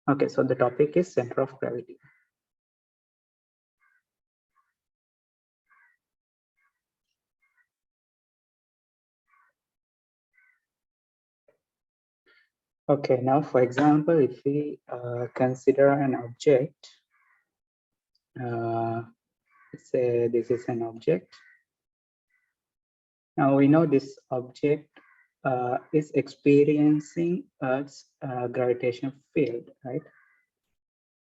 Okay, so the topic is center of gravity. Okay, now for example, if we consider an object, let's say this is an object. Now we know this object is experiencing Earth's gravitational field, right?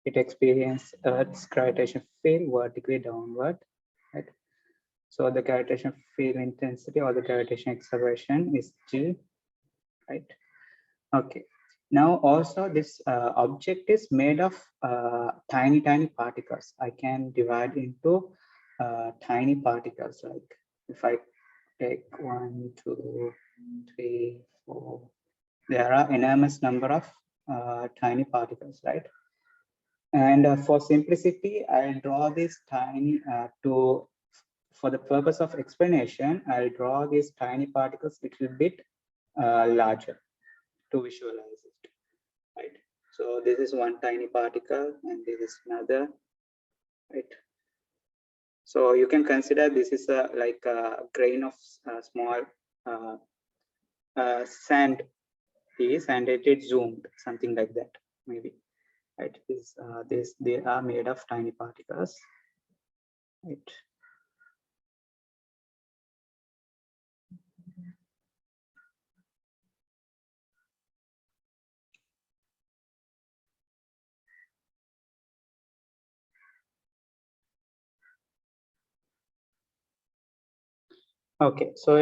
It experiences Earth's gravitational field vertically downward, right? So the gravitational field intensity or the gravitational acceleration is G, right? Okay. Now also this object is made of tiny particles. I can divide into tiny particles. Like if I take 1, 2, 3, 4, there are enormous number of tiny particles, right? And for simplicity, I'll draw this tiny for the purpose of explanation, I'll draw these tiny particles a little bit larger to visualize it, right? So this is one tiny particle and this is another, right? So you can consider this is like a grain of small sand piece, and it is zoomed, something like that, maybe, right? They are made of tiny particles, right? Okay, so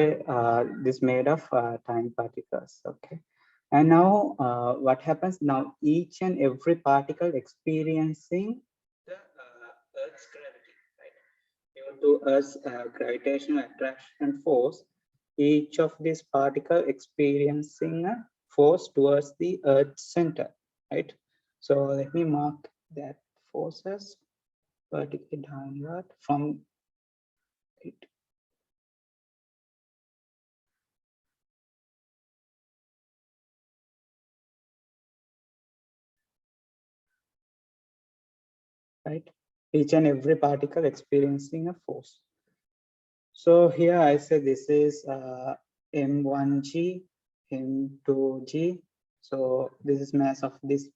this made of tiny particles. Okay, and now what happens now? Each and every particle experiencing the Earth's gravity, right? Due to Earth's gravitational attraction force, each of these particle experiencing a force towards the Earth's center, right? So let me mark that forces vertically downward from it. Right? Each and every particle experiencing a force. So here I say this is M1G, M2G. So this is mass of this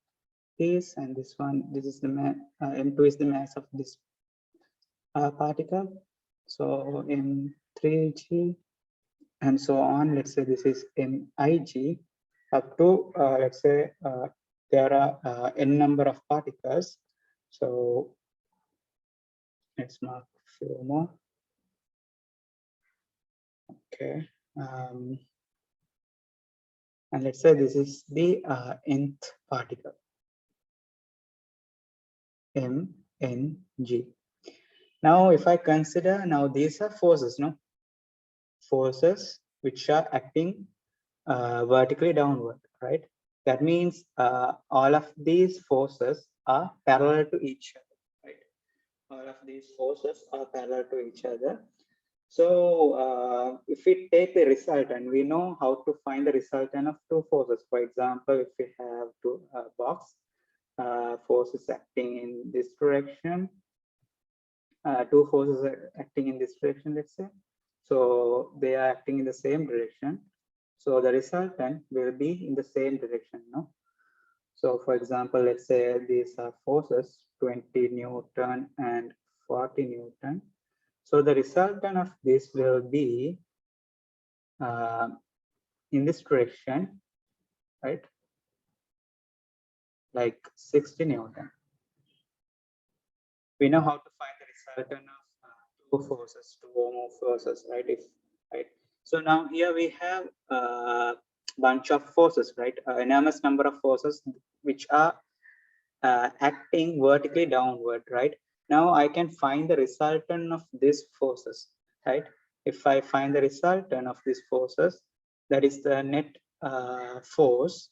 piece, and this one, this is the M2 is the mass of this particle. So M3G, and so on. Let's say this is MIG, up to let's say there are n number of particles. So let's mark a few more. Okay, and let's say this is the nth particle, MNG. Now, if I consider, now these are forces, no? Forces which are acting vertically downward, right? That means all of these forces are parallel to each other, right? All of these forces are parallel to each other. So if we take the resultant, we know how to find the resultant of two forces. For example, if we have two box forces acting in this direction, two forces are acting in this direction, let's say. So they are acting in the same direction. So the resultant will be in the same direction, no? So for example, let's say these are forces 20 Newton and 40 Newton. So the resultant of this will be in this direction, right? Like 60 Newton. We know how to find the resultant of two forces, two or more forces, right? Right. So now here we have a bunch of forces, right? An enormous number of forces which are acting vertically downward, right? Now I can find the resultant of these forces, right? If I find the resultant of these forces, that is the net force.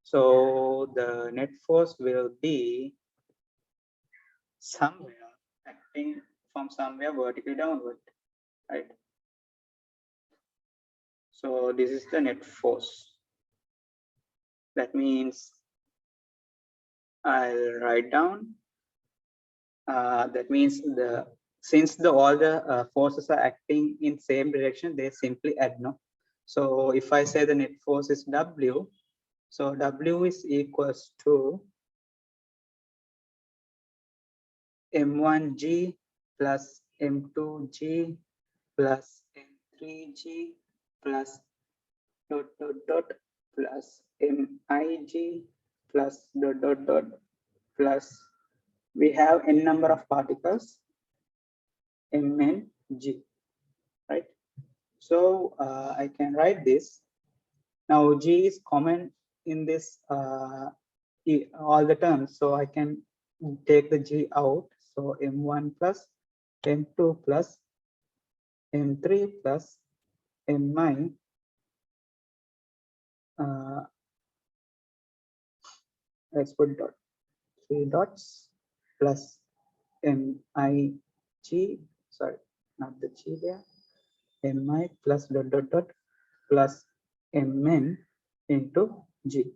So the net force will be somewhere acting from somewhere vertically downward, right? So this is the net force. That means I'll write down. That means since all the forces are acting in same direction, they simply add, no? So if I say the net force is W, so W is equals to M1G plus M2G plus M3G plus dot dot dot plus MIG plus dot dot dot plus we have n number of particles Mn G, right? So I can write this. Now G is common in this all the terms, so I can take the G out. So M1 plus M2 plus M3 plus Mi let's put dot 3 dots plus MIG, sorry, not the G there, Mi plus dot dot dot plus Mn into G.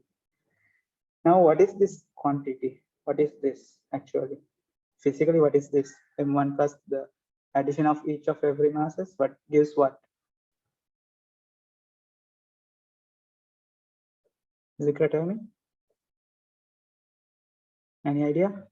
Now, what is this quantity? What is this actually? Physically, what is this? M1 plus the addition of each of every masses, what gives what? Zikra, tell me. Any idea?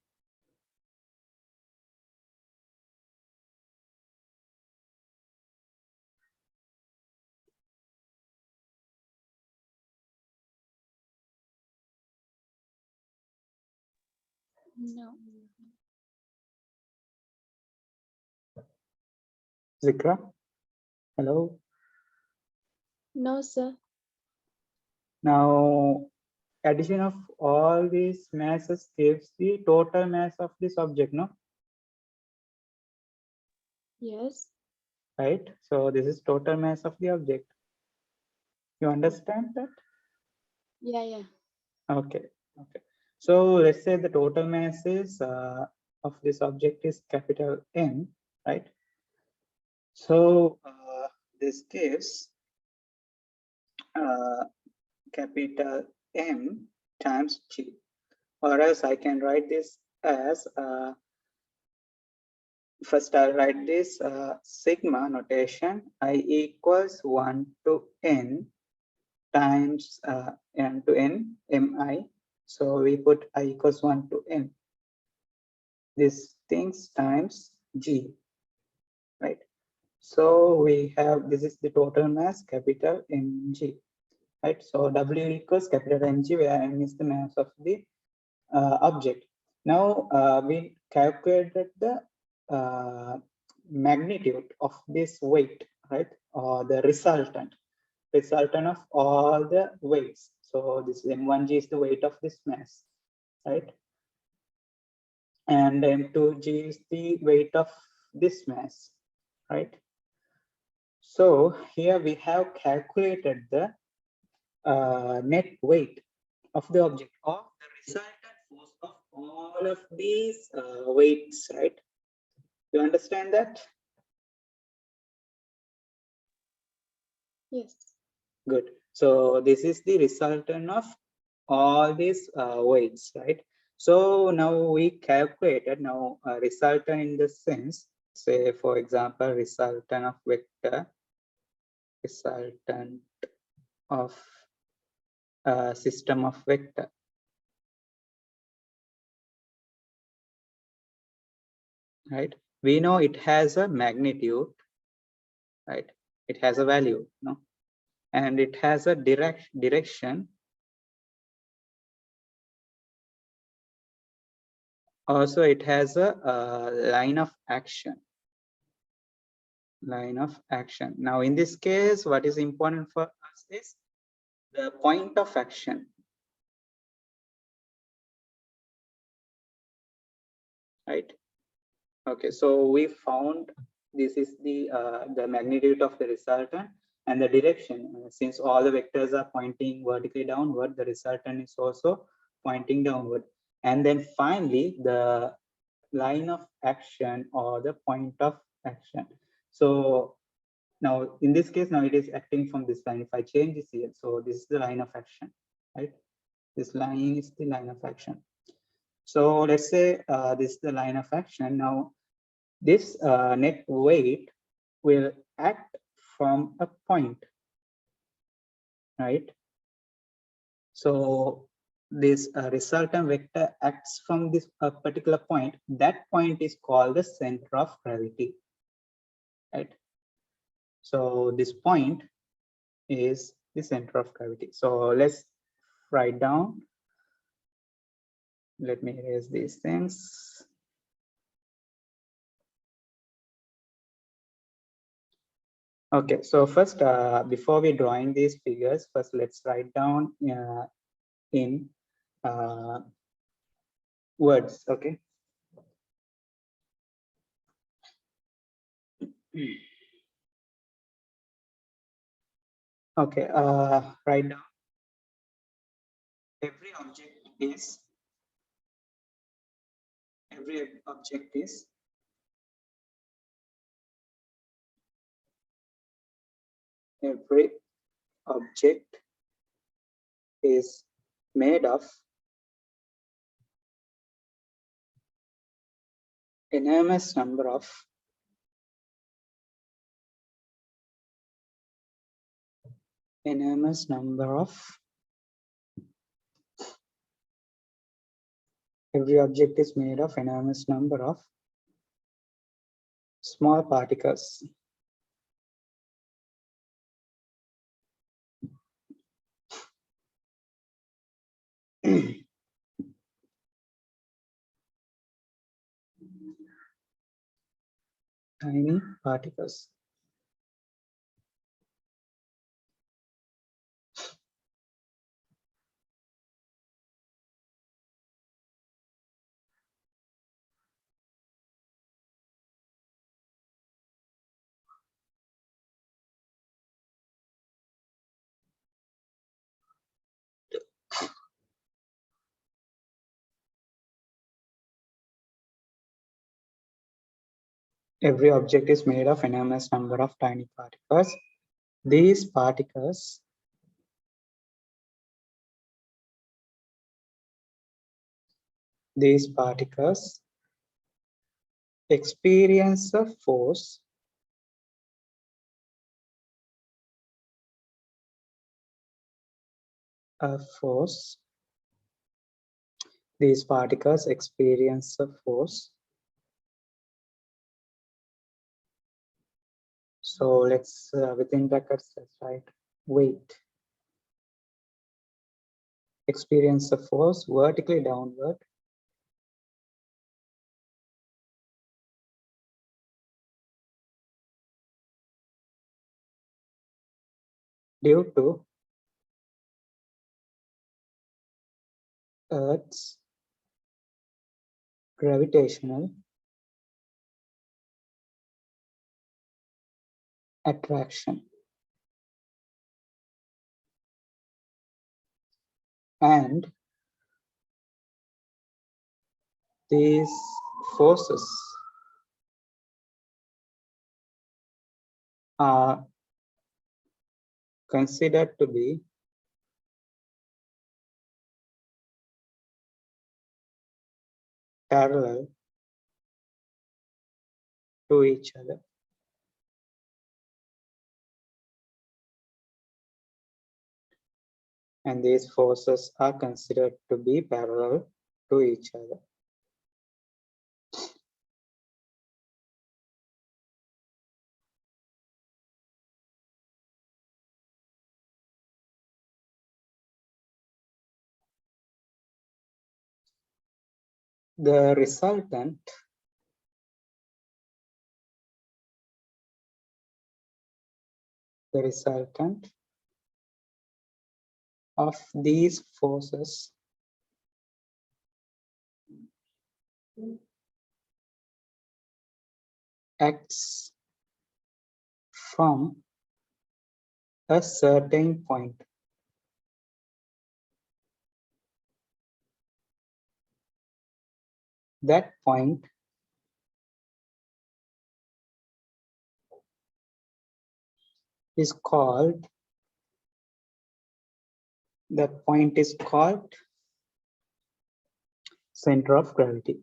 No. Zikra? Hello? No, sir. Now, addition of all these masses gives the total mass of this object, no? Yes. Right? So this is total mass of the object. You understand that? Yeah. Okay. Okay. So let's say the total mass is of this object is capital M, right? So this gives capital M times G, or else I can write this as first I'll write this sigma notation. I equals 1 to n times n to n mi. So we put I equals 1 to n. This things times G, right? So we have, this is the total mass, capital Mg, right? So W equals capital Mg, where M is the mass of the object. Now we calculated the magnitude of this weight, right? Or the resultant of all the weights. So this M1G is the weight of this mass, right? And M2G is the weight of this mass, right? So here we have calculated the net weight of the object or the resultant force of all of these weights, right? You understand that? Yes. Good. So this is the resultant of all these weights, right? So now we calculated now resultant in the sense, say for example, resultant of vector, resultant of system of vector. Right? We know it has a magnitude, right? It has a value, no? And it has a direction. Also, it has a line of action. Line of action. Now, in this case, what is important for us is the point of action. Right? Okay, so we found this is the magnitude of the resultant and the direction. Since all the vectors are pointing vertically downward, the resultant is also pointing downward. And then finally, the line of action or the point of action. So now in this case, now it is acting from this line. If I change this here, so this is the line of action, right? This line is the line of action. So let's say this is the line of action. Now, this net weight will act from a point, right? So this resultant vector acts from this particular point. That point is called the center of gravity, right? So this point is the center of gravity. So let's write down. Let me erase these things. Okay, so first, before we drawing these figures, first let's write down in words, okay? Okay, write down every object is every object is every object is made of enormous number of every object is made of enormous number of small particles. Tiny particles. Every object is made of enormous number of tiny particles. These particles experience a force these particles experience a force. So let's within brackets, let's write weight. Experience a force vertically downward due to Earth's gravitational attraction. And these forces are considered to be parallel to each other. And these forces are considered to be parallel to each other. The resultant of these forces acts from a certain point. That point is called center of gravity.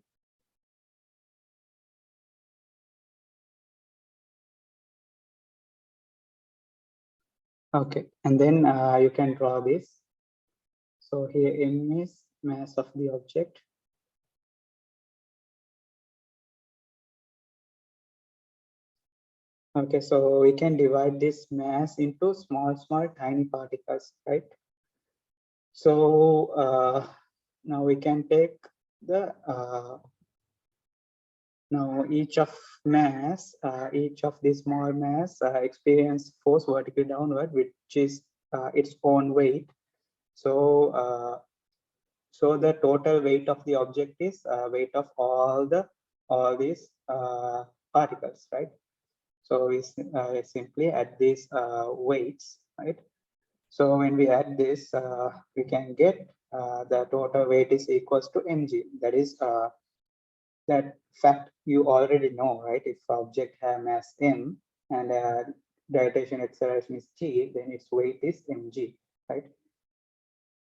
Okay, and then you can draw this. So here M is mass of the object. Okay, so we can divide this mass into small tiny particles, right? So now we can take the now each of these small mass experience force vertically downward, which is its own weight. So so the total weight of the object is weight of all these particles, right? So we simply add these weights, right? So when we add this, we can get the total weight is equals to mg. That is that fact you already know, right? If object have mass m and gravitation acceleration is g, then its weight is mg, right?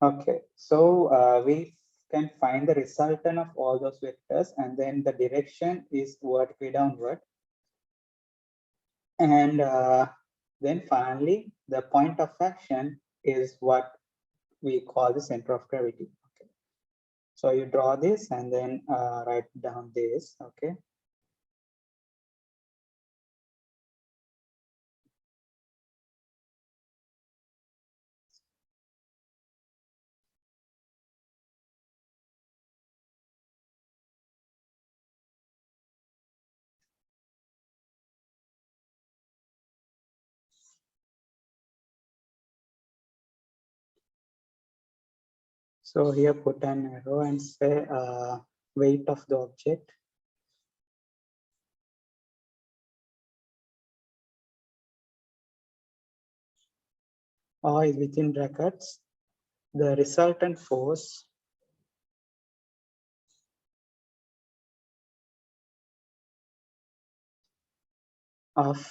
Okay, so we can find the resultant of all those vectors, and then the direction is vertically downward. And then finally, the point of action is what we call the center of gravity. Okay. So you draw this and then write down this. Okay. So here put an arrow and say weight of the object. Or is within brackets the resultant force of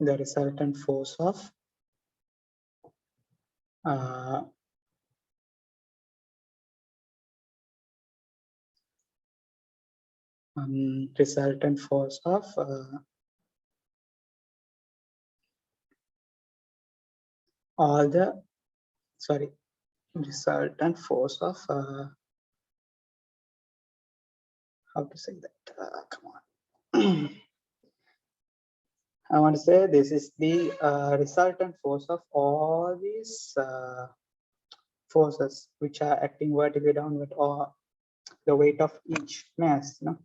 uh, resultant force of all the resultant force of how to say that? Come on. I want to say this is the resultant force of all these forces which are acting vertically downward, or the weight of each mass. No?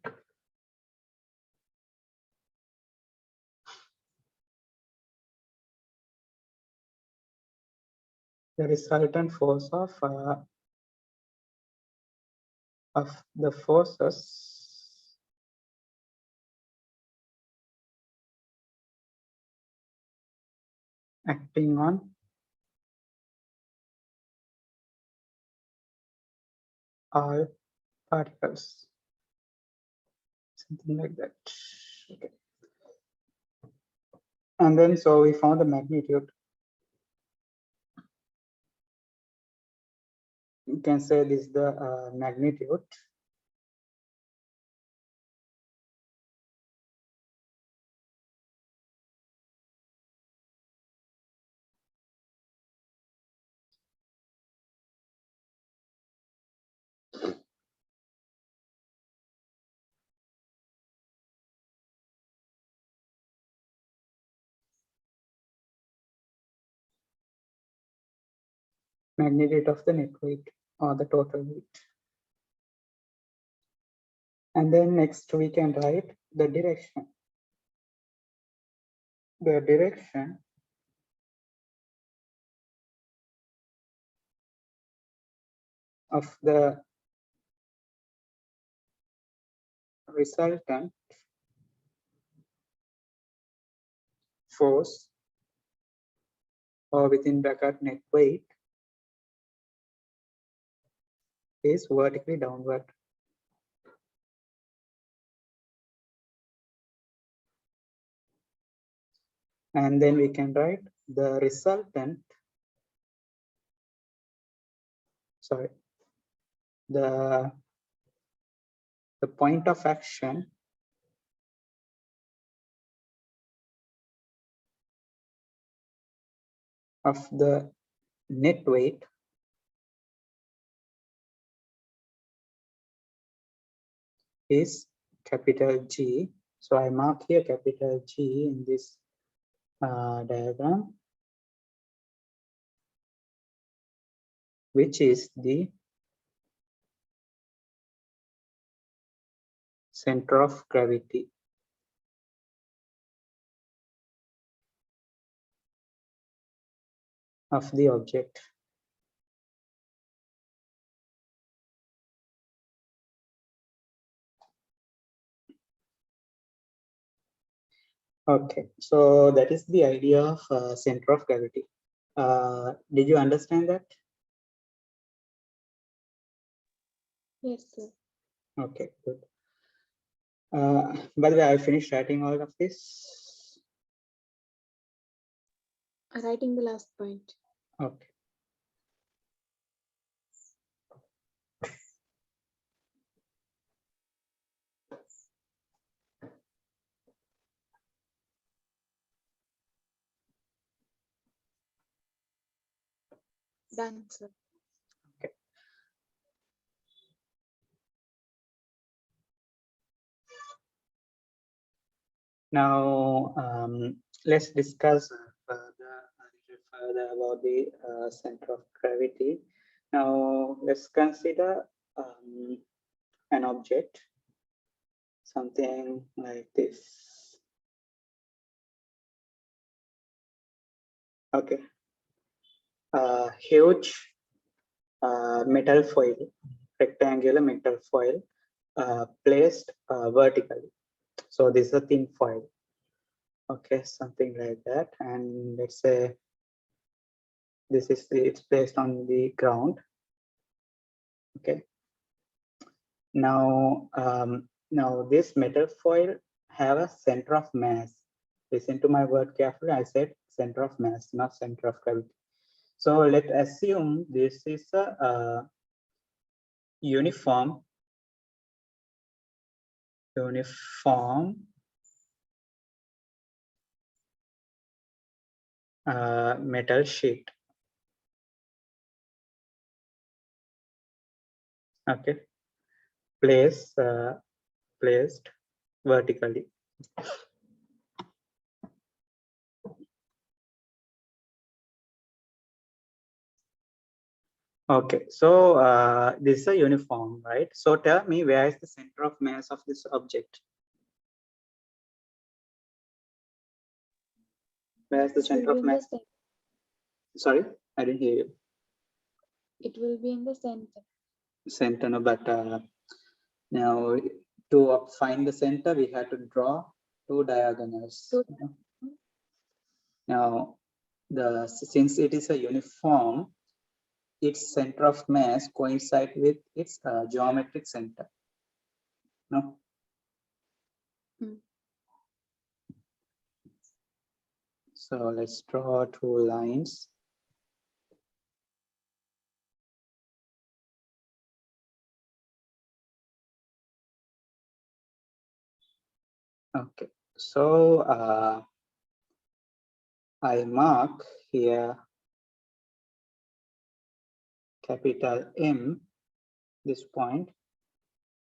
The resultant force of the forces acting on all particles, something like that. Okay. And then so we found the magnitude. You can say this is the magnitude. Magnitude of the net weight or the total weight. And then next we can write the direction. The direction of the resultant force, or within bracket net weight, is vertically downward. And then we can write the resultant, the point of action of the net weight is capital G. So I mark here capital G in this diagram, which is the center of gravity of the object. Okay, so that is the idea of center of gravity. Did you understand that? Yes, sir. Okay, good. By the way, I finished writing all of this. Writing the last point. Okay. Done, sir. Okay. Now let's discuss further about the center of gravity. Now let's consider an object, something like this. Okay, huge metal foil, rectangular metal foil placed vertically. So this is a thin foil. Okay, something like that. And let's say this is it's placed on the ground. Okay. Now, now this metal foil have a center of mass. Listen to my word carefully. I said center of mass, not center of gravity. So let's assume this is a uniform metal sheet. Okay, placed vertically. Okay, so this is a uniform, right? So tell me, where is the center of mass of this object? Where is the center of mass? Sorry, I didn't hear you. It will be in the center. Center, no, but now to find the center, we have to draw two diagonals. Now, since it is a uniform, its center of mass coincides with its geometric center. No. So let's draw two lines. Okay, so I mark here capital M, this point,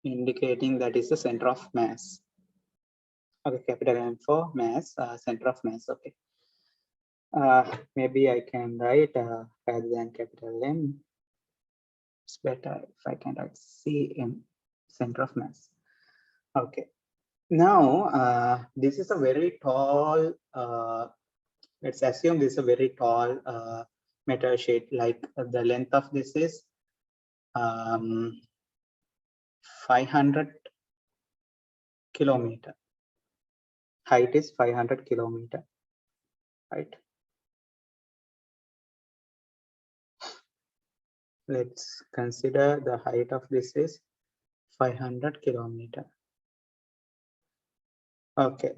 indicating that is the center of mass. Okay, capital M for mass, center of mass. Okay. Maybe I can write rather than capital M. It's better if I can write CM, center of mass. Okay. Now, this is a very tall, let's assume this is a very tall metal sheet, like the length of this is 500 kilometer. Height is 500 kilometer, right? Let's consider the height of this is 500 kilometer. Okay.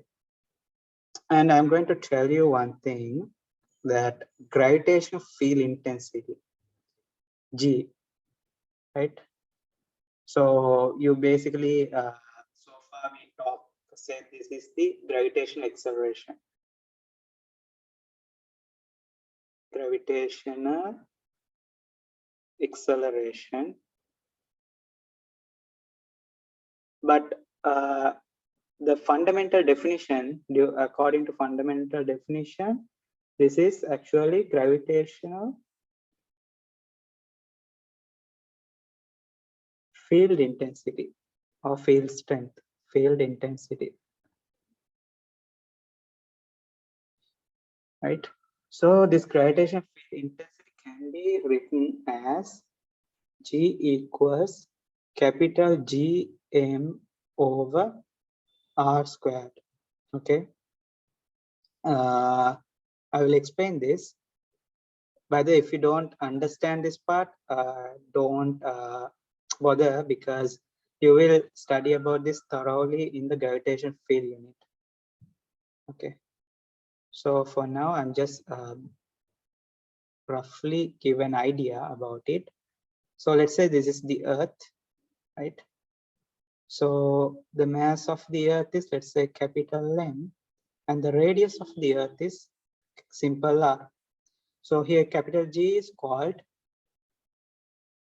And I'm going to tell you one thing, that gravitational field intensity, G, right? So you basically, so far we said this is the gravitational acceleration. Gravitational acceleration. But the fundamental definition, according to fundamental definition, this is actually gravitational field intensity or field strength, field intensity, right? So this gravitational field intensity can be written as G equals capital G M over R squared, okay? I will explain this. By the way, if you don't understand this part, don't bother, because you will study about this thoroughly in the gravitation field unit. Okay. So for now, I'm just roughly give an idea about it. So let's say this is the Earth, right? So the mass of the Earth is, let's say, capital M, and the radius of the Earth is simple r. So here capital G is called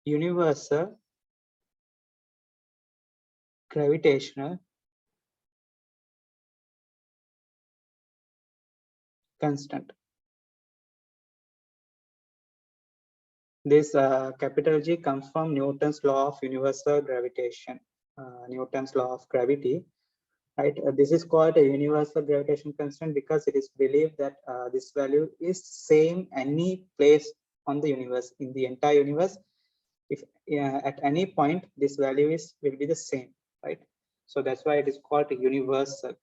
universal gravitational constant. This capital G comes from Newton's law of universal gravitation, Newton's law of gravity, right? This is called a universal gravitation constant because it is believed that this value is same any place on the universe, in the entire universe. If at any point this value will be the same, right? So that's why it is called a universal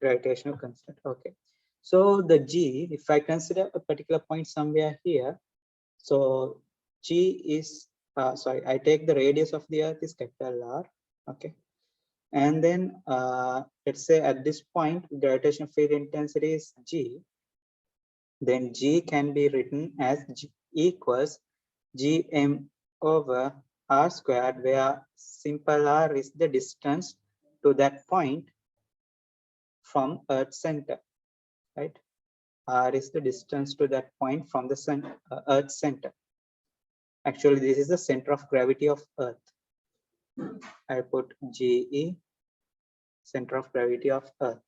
gravitational constant. Okay. So the G, if I consider a particular point somewhere here, so G is, sorry, I take the radius of the Earth is capital R, okay. And then let's say at this point, gravitational field intensity is G. Then G can be written as G equals Gm over R squared, where simple R is the distance to that point from Earth center, right? R is the distance to that point from the Earth center. Actually, this is the center of gravity of Earth. I put GE, center of gravity of Earth,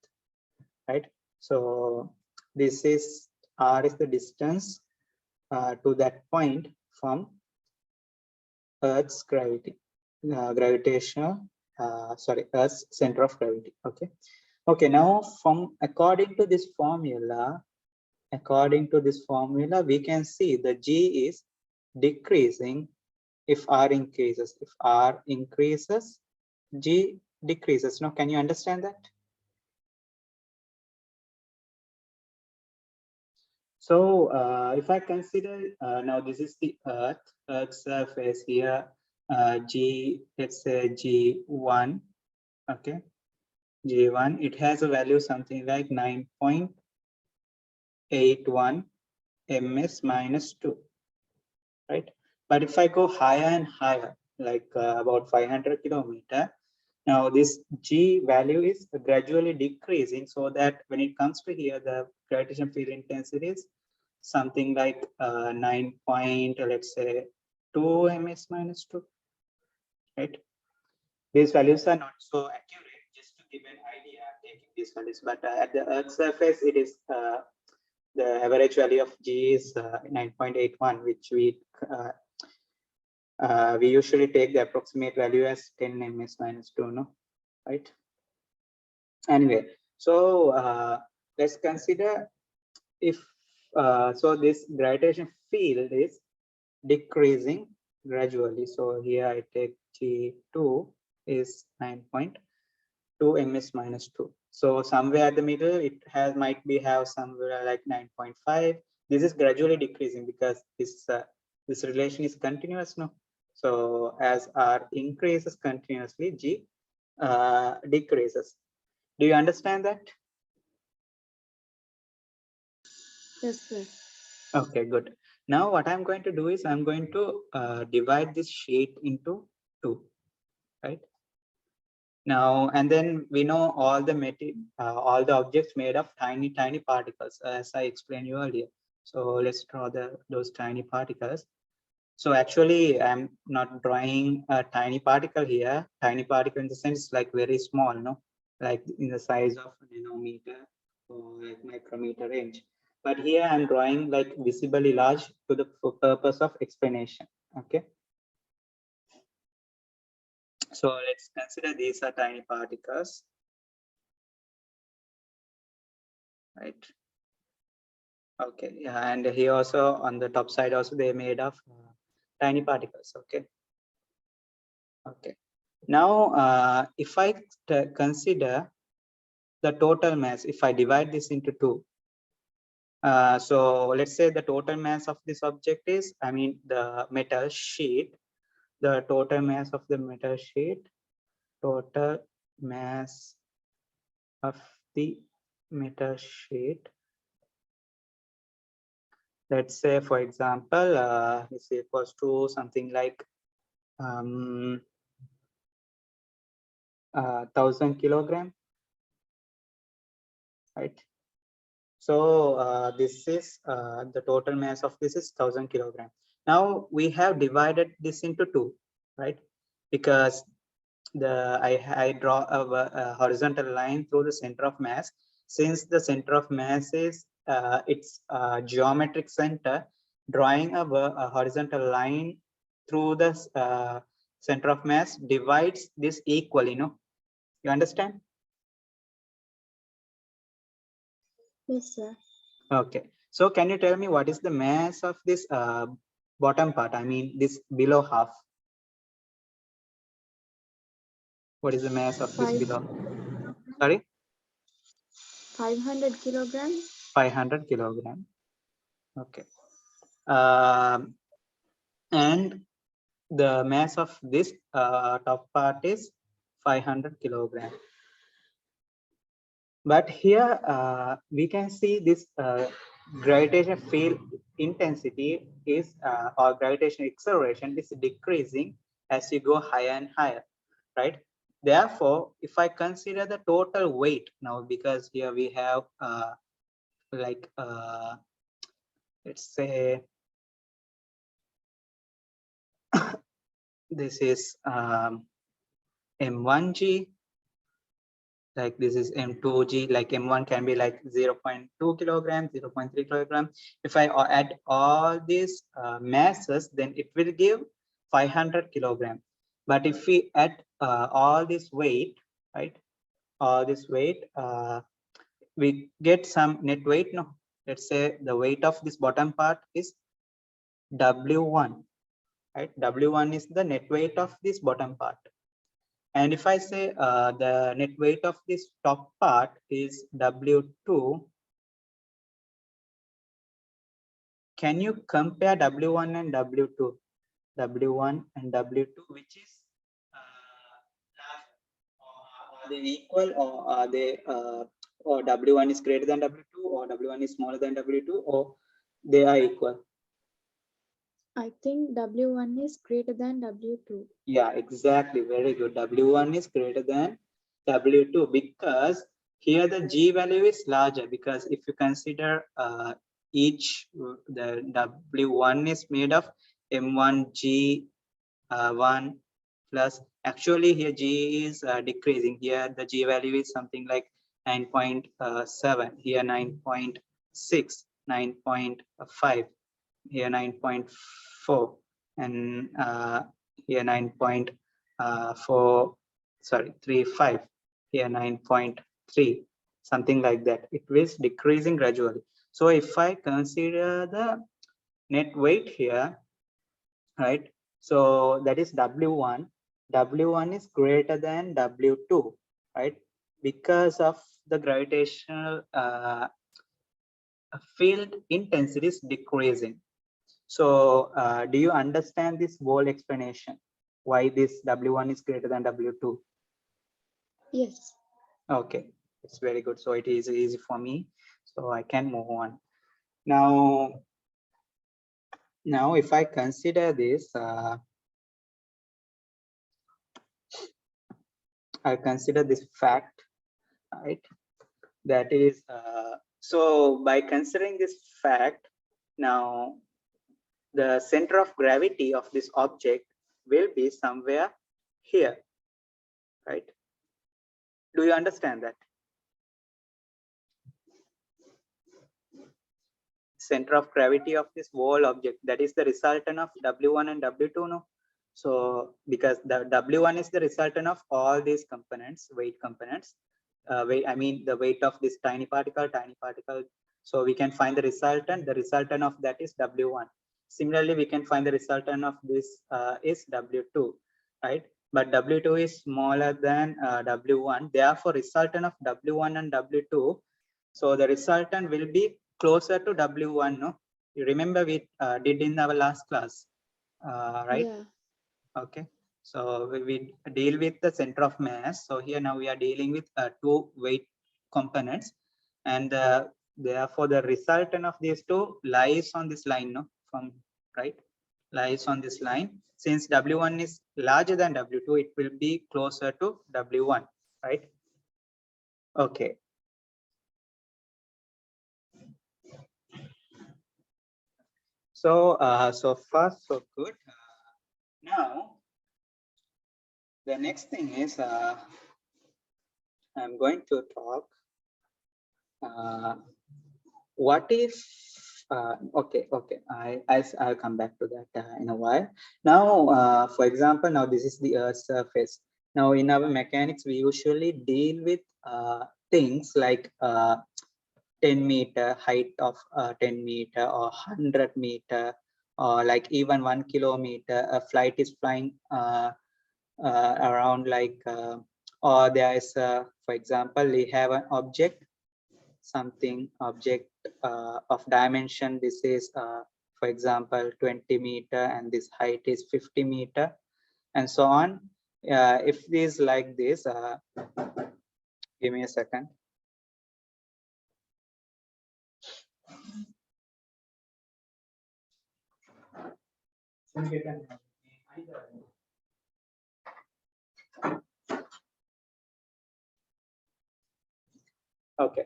right? So this is R is the distance to that point from Earth's gravity, gravitational, Earth's center of gravity. Okay. Okay. Now, according to this formula, we can see the G is decreasing if R increases. If R increases, G decreases. Now, can you understand that? So if I consider now this is the Earth's surface here, G, let's say G1, okay, G1, it has a value something like 9.81 ms minus 2, right? But if I go higher and higher, like about 500 kilometer, now this G value is gradually decreasing, so that when it comes to here, the gravitational field intensity is something like 9 point, let's say 2 ms minus 2, right? These values are not so accurate, just to give an idea, I'm taking these values, but at the Earth's surface, it is the average value of G is 9.81, which we usually take the approximate value as 10 ms minus 2, no, right? Anyway, so let's consider if so this gravitational field is decreasing gradually. So here I take G2 is 9.2 ms minus 2. So somewhere at the middle, it might have somewhere like 9.5. This is gradually decreasing because this relation is continuous, no? So as R increases continuously, G decreases. Do you understand that? Yes, sir. Okay, good. Now what I'm going to do is I'm going to divide this sheet into two. right? Now, and then we know all the objects made of tiny particles, as I explained you earlier. So let's draw those tiny particles. So actually, I'm not drawing a tiny particle here. Tiny particle in the sense like very small, no, like in the size of nanometer or like micrometer range. But here I'm drawing like visibly large to the purpose of explanation. Okay. So let's consider these are tiny particles, right? Okay, yeah, and here also on the top side also they made of tiny particles. Okay. Okay. Now, if I consider the total mass, if I divide this into two, so let's say the total mass of this object is, I mean, the metal sheet, the total mass of the metal sheet, total mass of the metal sheet. Let's say, for example, this equals to something like 1,000 kilogram, right? So this is the total mass of this is 1,000 kilogram. Now we have divided this into two, right? Because I draw a horizontal line through the center of mass. Since the center of mass is its geometric center, drawing a horizontal line through the center of mass divides this equally. You understand? Yes, sir. Okay. So can you tell me what is the mass of this bottom part? I mean, this below half. What is the mass of this Five, below? Sorry, 500 kilogram. 500 kilogram. Okay. Um, and the mass of this top part is 500 kilogram. But here we can see this gravitational field intensity is or gravitational acceleration is decreasing as you go higher and higher, right? Therefore, if I consider the total weight now, because here we have like let's say this is M1G, like this is M2G, like M1 can be like 0.2 kilogram, 0.3 kilogram. If I add all these masses, then it will give 500 kilogram. But if we add all this weight, right, all this weight, we get some net weight. No, let's say the weight of this bottom part is W1, right? W1 is the net weight of this bottom part. And if I say the net weight of this top part is W2, can you compare W1 and W2? W1 and W2, which is are they equal, or are they or W1 is greater than W2, or W1 is smaller than W2, or they are equal? I think W1 is greater than W2. Yeah, exactly. Very good. W1 is greater than W2 because here the G value is larger, because if you consider the W1 is made of M1G 1 plus, actually here G is decreasing. Here the G value is something like 9.7, here 9.6, 9.5, here 9.4, and here 9.4, sorry, 3.5, here 9.3, something like that. It is decreasing gradually. So if I consider the net weight here, right, so that is W1. W1 is greater than W2, right, because of the gravitational field intensity is decreasing. So do you understand this whole explanation? Why this W1 is greater than W2? Yes. Okay, it's very good. So it is easy for me. So I can move on. Now if I consider this, I consider this fact, right? That is, so by considering this fact, now the center of gravity of this object will be somewhere here, right? Do you understand that? Center of gravity of this whole object, that is the resultant of W1 and W2, no? So because the W1 is the resultant of all these components, weight components, I mean the weight of this tiny particle. So we can find the resultant of that is W1. Similarly, we can find the resultant of this is W2, right? But W2 is smaller than W1. Therefore, resultant of W1 and W2, so the resultant will be closer to W1, no? You remember we did in our last class, right? Yeah. Okay. So we deal with the center of mass. So here now we are dealing with two weight components, and therefore the resultant of these two lies on this line, no? From right, lies on this line. Since W1 is larger than W2, it will be closer to W1, right? Okay. So, so far so good. Now, the next thing is I'm going to talk. What if? Okay. I'll come back to that in a while. Now, for example, now this is the Earth's surface. Now, in our mechanics, we usually deal with things like 10-meter height of 10 meter or 100 meter, or like even 1 kilometer. A flight is flying around like, or there is, for example, we have an object, object of dimension. This is, for example, 20 meter, and this height is 50 meter, and so on. If it is like this, give me a second. Okay.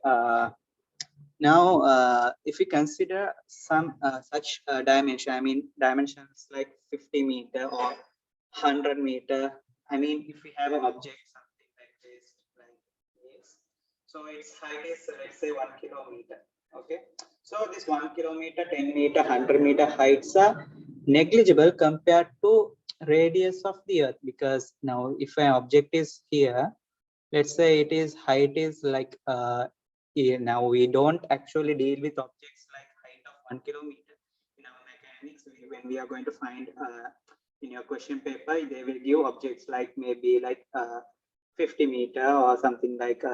Now, if we consider some such dimension, I mean dimensions like 50 meter or 100 meter. I mean, if we have an object something like this, so its height is, let's say, 1 kilometer. Okay. So this 1 kilometer, 10 meter, 100 meter heights are negligible compared to radius of the Earth, because now if an object is here, let's say it is height is like now we don't actually deal with objects like height of 1 kilometer in our mechanics. When we are going to find in your question paper, they will give objects like maybe like 50 meter or something like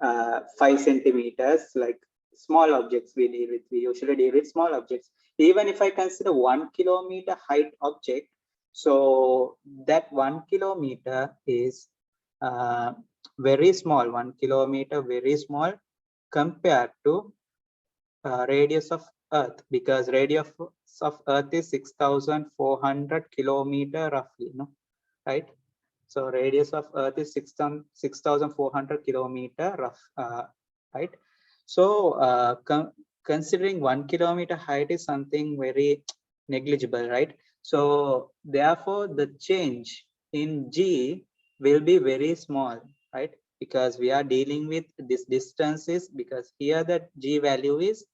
5 centimeters, like small objects we deal with. We usually deal with small objects. Even if I consider 1 kilometer height object, so that 1 kilometer is very small. 1 kilometer, very small compared to radius of Earth, because radius of Earth is 6,400 kilometer roughly, no? Right? So radius of Earth is 6,400 kilometer rough, right? So considering 1 kilometer height is something very negligible, right? So therefore the change in G will be very small, right? Because we are dealing with this distances, because here the G value is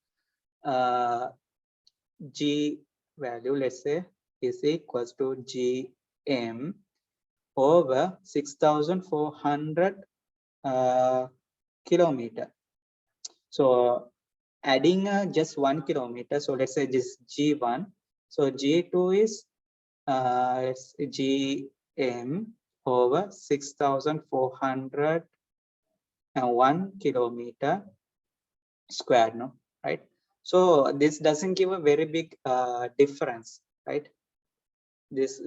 G value, let's say, is equals to Gm over 6,400 kilometer. So adding just 1 kilometer, so let's say this G1, so G2 is Gm over 6,401 kilometer squared, no? Right? So this doesn't give a very big difference, right? This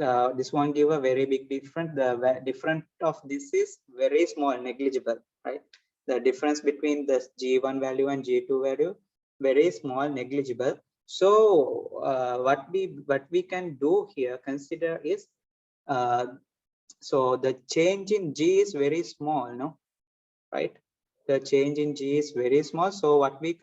won't give a very big difference. The difference of this is very small, negligible, right? The difference between the G1 value and G2 value, very small, negligible. So what we can do here, consider is So the change in G is very small, no? Right? The change in G is very small. So what we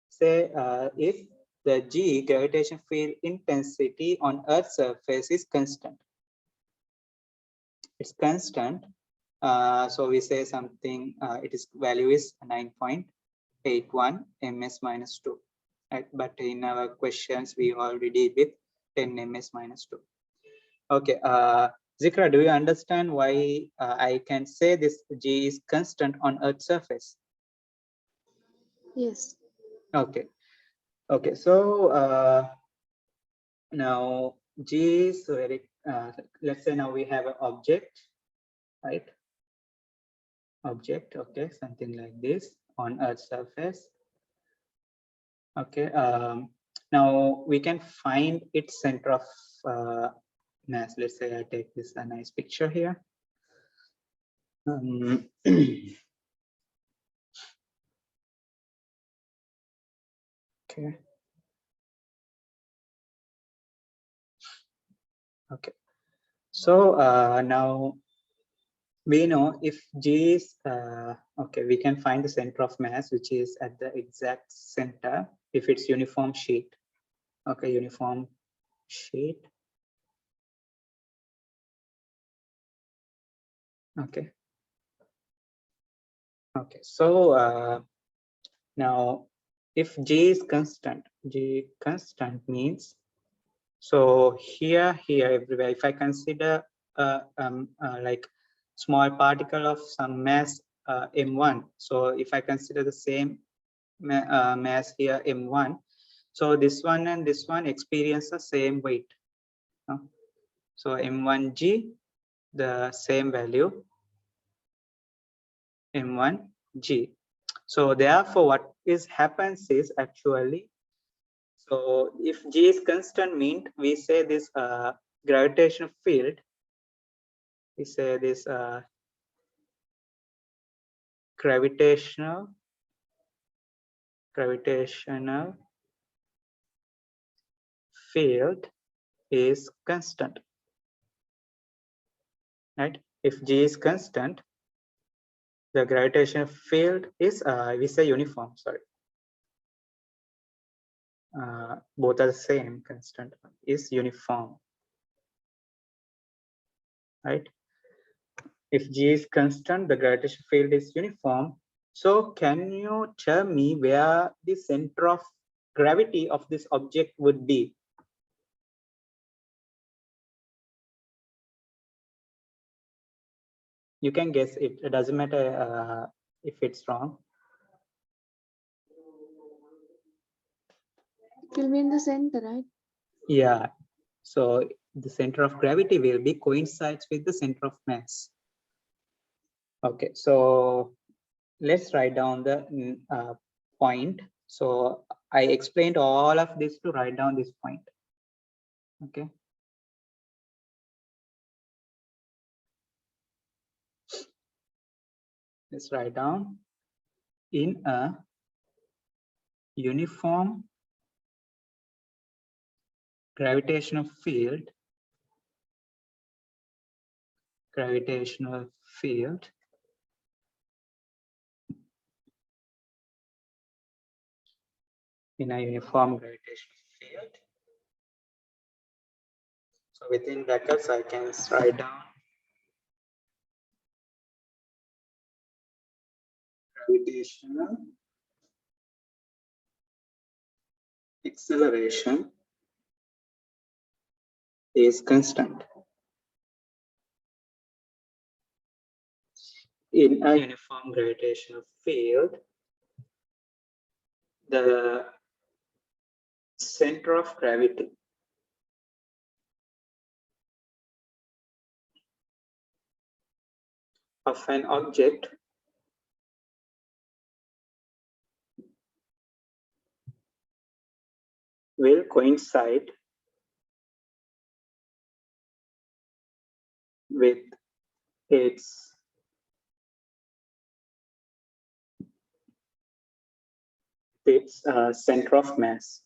say, if the G gravitational field intensity on Earth's surface is constant, it's constant. So we say something, its value is 9.81 ms minus 2. Right? But in our questions, we already did with 10 ms minus 2. Okay, Zikra, do you understand why I can say this G is constant on Earth's surface? Yes. Okay, okay. So now G is very, let's say now we have an object, right? Object, okay, something like this on Earth's surface. Okay, now we can find its center of mass. Let's say I take this a nice picture here. Okay. Okay. So now we know if G is okay, we can find the center of mass, which is at the exact center if it's uniform sheet. Okay, uniform sheet. Okay. Okay. So now if G is constant, G constant means, so here, everywhere, if I consider like small particle of some mass m1, so if I consider the same mass here m1, so this one and this one experience the same weight. So m1g, the same value, m1g. So therefore, what happens is actually, so if G is constant, means we say this gravitational field, we say this gravitational field is constant, right? If G is constant, the gravitational field is we say uniform, sorry. Both are the same, constant is uniform, right? If G is constant, the gravitational field is uniform. So can you tell me where the center of gravity of this object would be? You can guess it. It doesn't matter if it's wrong. It will be in the center, right? Yeah. So the center of gravity will be coincides with the center of mass. Okay. So let's write down the point. So I explained all of this to write down this point. Okay. Let's write down in a uniform gravitational field, in a uniform gravitational field. So within brackets, I can write down gravitational acceleration is constant. In a uniform gravitational field, the center of gravity of an object will coincide with its center of mass.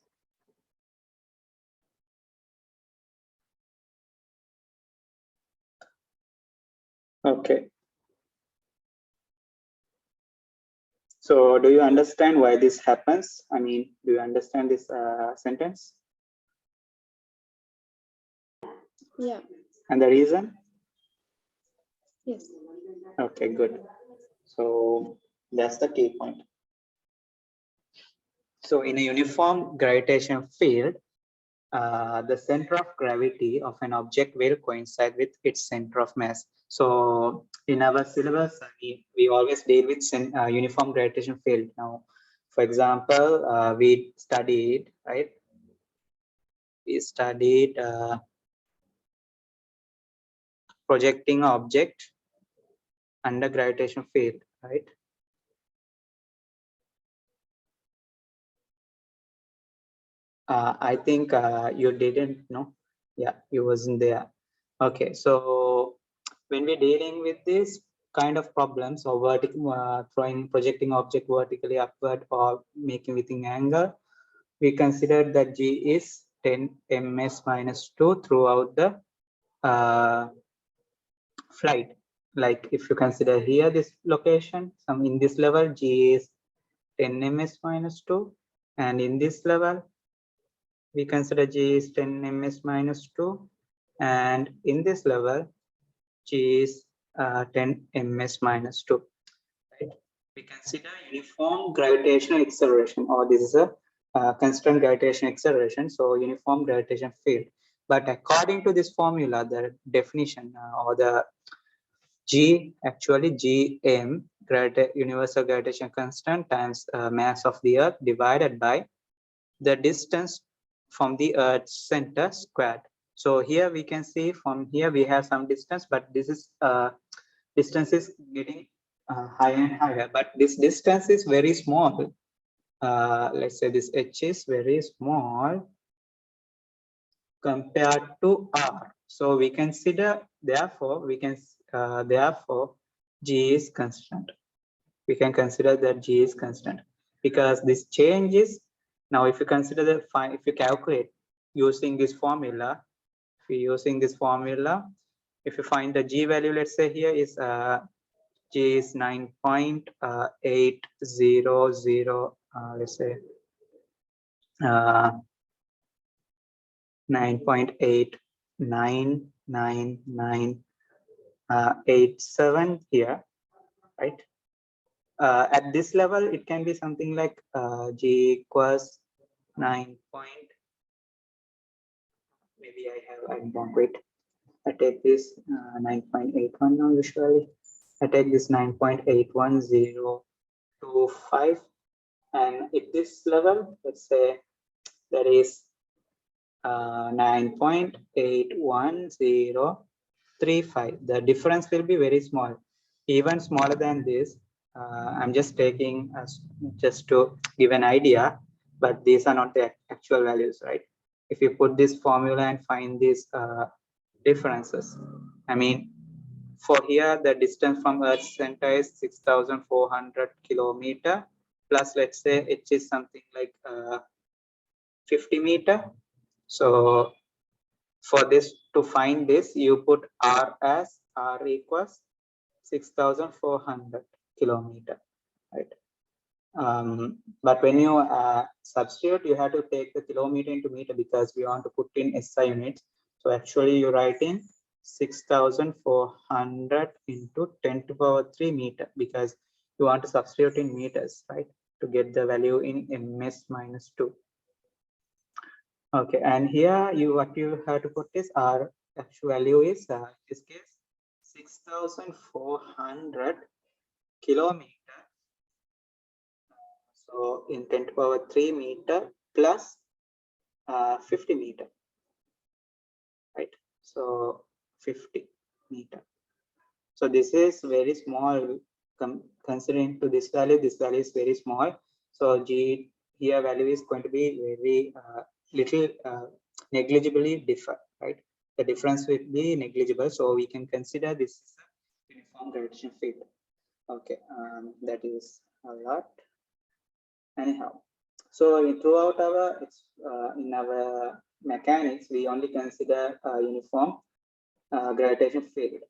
Okay. So do you understand why this happens? I mean, do you understand this sentence? Yeah. And the reason? Yes. Okay, good. So that's the key point. So in a uniform gravitation field, the center of gravity of an object will coincide with its center of mass. So in our syllabus, we always deal with uniform gravitation field. Now, for example, we studied, right? We studied projecting object under gravitation field, right? I think you didn't know. Yeah, you wasn't there. Okay, so when we're dealing with this kind of problems or vertical projecting object vertically upward or making within angle, we consider that G is 10 ms minus 2 throughout the flight. Like if you consider here this location, some in this level G is 10 ms minus 2, and in this level we consider G is 10 ms minus 2, and in this level G is 10 ms minus 2. Right? We consider uniform gravitational acceleration, or this is a constant gravitational acceleration, so uniform gravitation field. But according to this formula, the definition or the G, actually Gm, universal gravitation constant times mass of the Earth divided by the distance from the Earth's center squared. So here we can see from here we have some distance, but this is distance is getting higher and higher, but this distance is very small. Let's say this h is very small compared to r. So we consider, therefore we can therefore G is constant. We can consider that G is constant because this change is, now if you consider the if you calculate using this formula, if you find the G value, let's say here is G is 9.800, let's say 9.89987 here, right? At this level, it can be something like G equals 9 point, maybe I don't wait. I take this 9.81 now usually. I take this 9.81025, and at this level, let's say that is 9.81035. The difference will be very small, even smaller than this. I'm just taking just to give an idea, but these are not the actual values, right? If you put this formula and find these differences, I mean, for here, the distance from Earth's center is 6,400 kilometer, plus let's say it is something like 50 meter. So for this, to find this, you put R as R equals 6,400 kilometer, right? But when you substitute, you have to take the kilometer into meter because we want to put in SI units. So actually you write in 6,400 into 10 to the power 3 meter because you want to substitute in meters, right? To get the value in ms minus 2. Okay, and here what you have to put is our actual value is in this case 6,400 kilometer. So in 10 to the power 3 meter plus 50 meter, right? So 50 meter. So this is very small considering to this value is very small. So G here value is going to be very little negligibly differ, right? The difference will be negligible. So we can consider this is a uniform gravitational field. Okay, that is a lot. Anyhow, so throughout our in our mechanics, we only consider uniform gravitation field.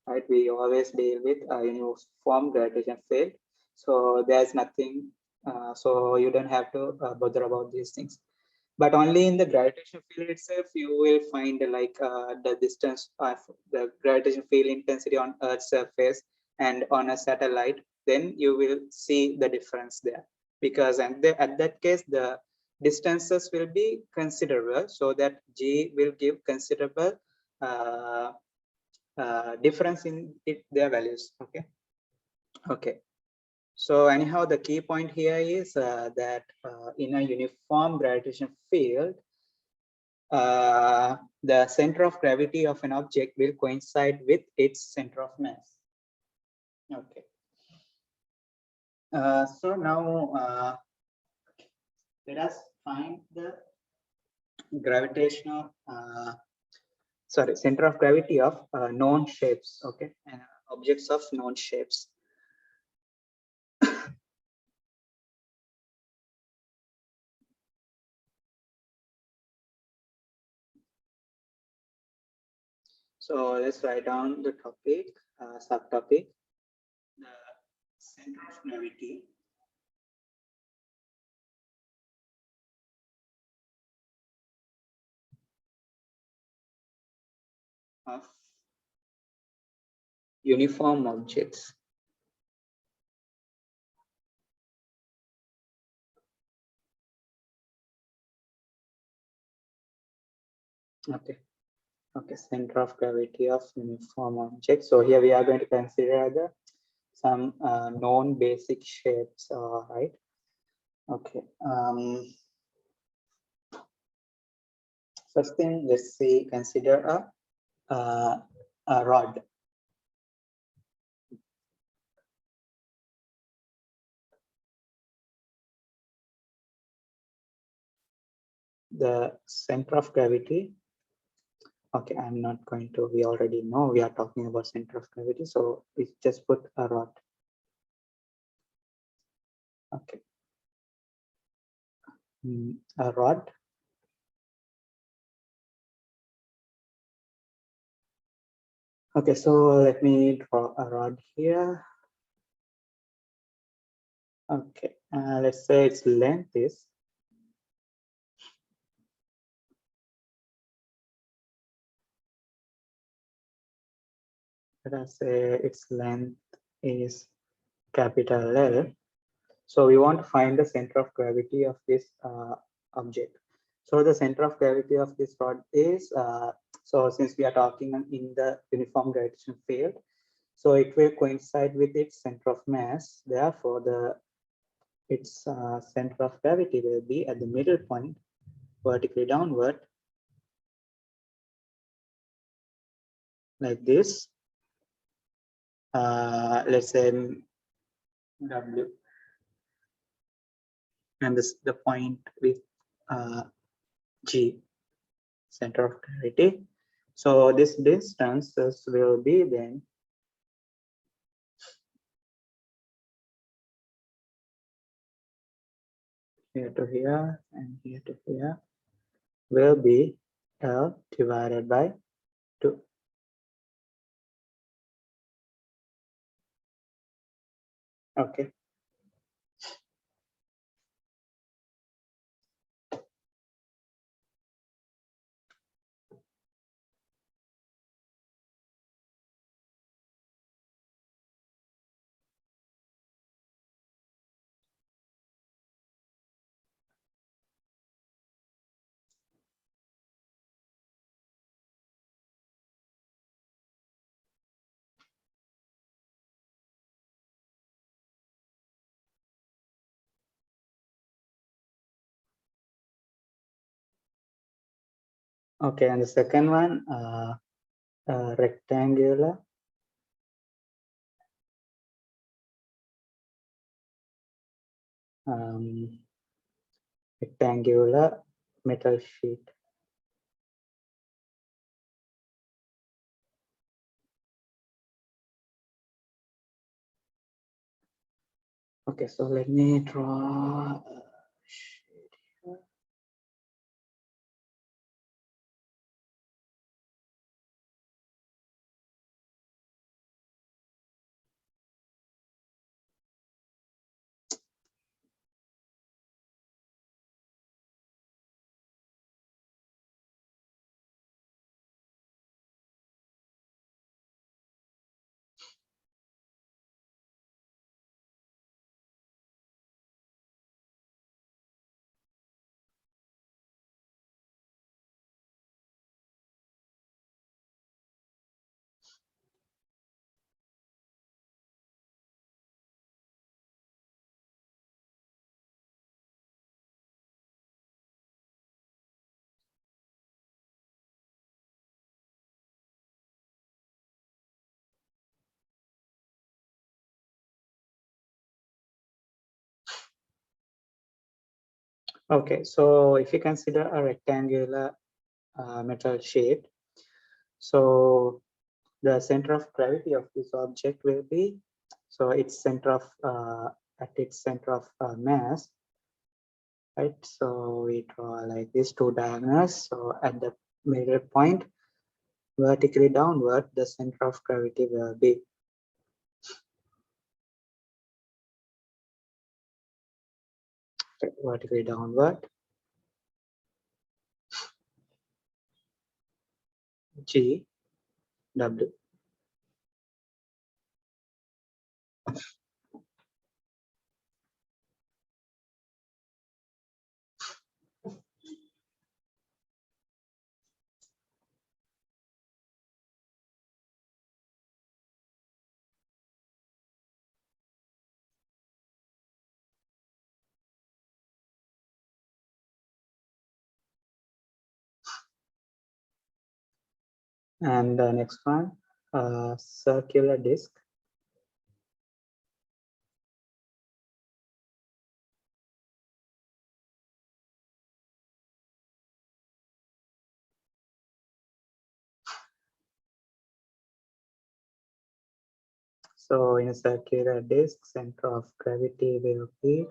right? We always deal with uniform gravitation field. So there's nothing, so you don't have to bother about these things. But only in the gravitation field itself, you will find like the distance of the gravitation field intensity on Earth's surface and on a satellite. Then you will see the difference there, because at that case, the distances will be considerable, so that G will give considerable difference in their values. Okay. So anyhow, the key point here is that in a uniform gravitation field, the center of gravity of an object will coincide with its center of mass. Okay. So now let us find the gravitational, center of gravity of known shapes. Okay, and objects of known shapes. So let's write down the topic, subtopic, the center of gravity of uniform objects. Okay, center of gravity of uniform objects. So here we are going to consider some known basic shapes, right? Okay. First thing, let's see, consider a rod. The center of gravity. Okay, I'm not going to, we already know we are talking about center of gravity. So we just put a rod. Okay. A rod. Okay, so let me draw a rod here. Okay, let's say its length is let us say its length is capital L. So we want to find the center of gravity of this object. So the center of gravity of this rod is, so since we are talking in the uniform gravitation field, so it will coincide with its center of mass. Therefore, its center of gravity will be at the middle point, vertically downward, like this. Let's say W, and this the point with G, center of gravity. So this distances will be then here to here and here to here will be L divided by 2. Okay. Okay, and the second one, rectangular rectangular metal sheet. Okay, so let me draw a sheet here. Okay, so if you consider a rectangular metal shape, so the center of gravity of this object will be, so its center of at its center of mass, right? So we draw like these two diagonals. So at the middle point, vertically downward, the center of gravity will be. Vertically downward, G, W. And the next one, circular disc. So in a circular disc, center of gravity will be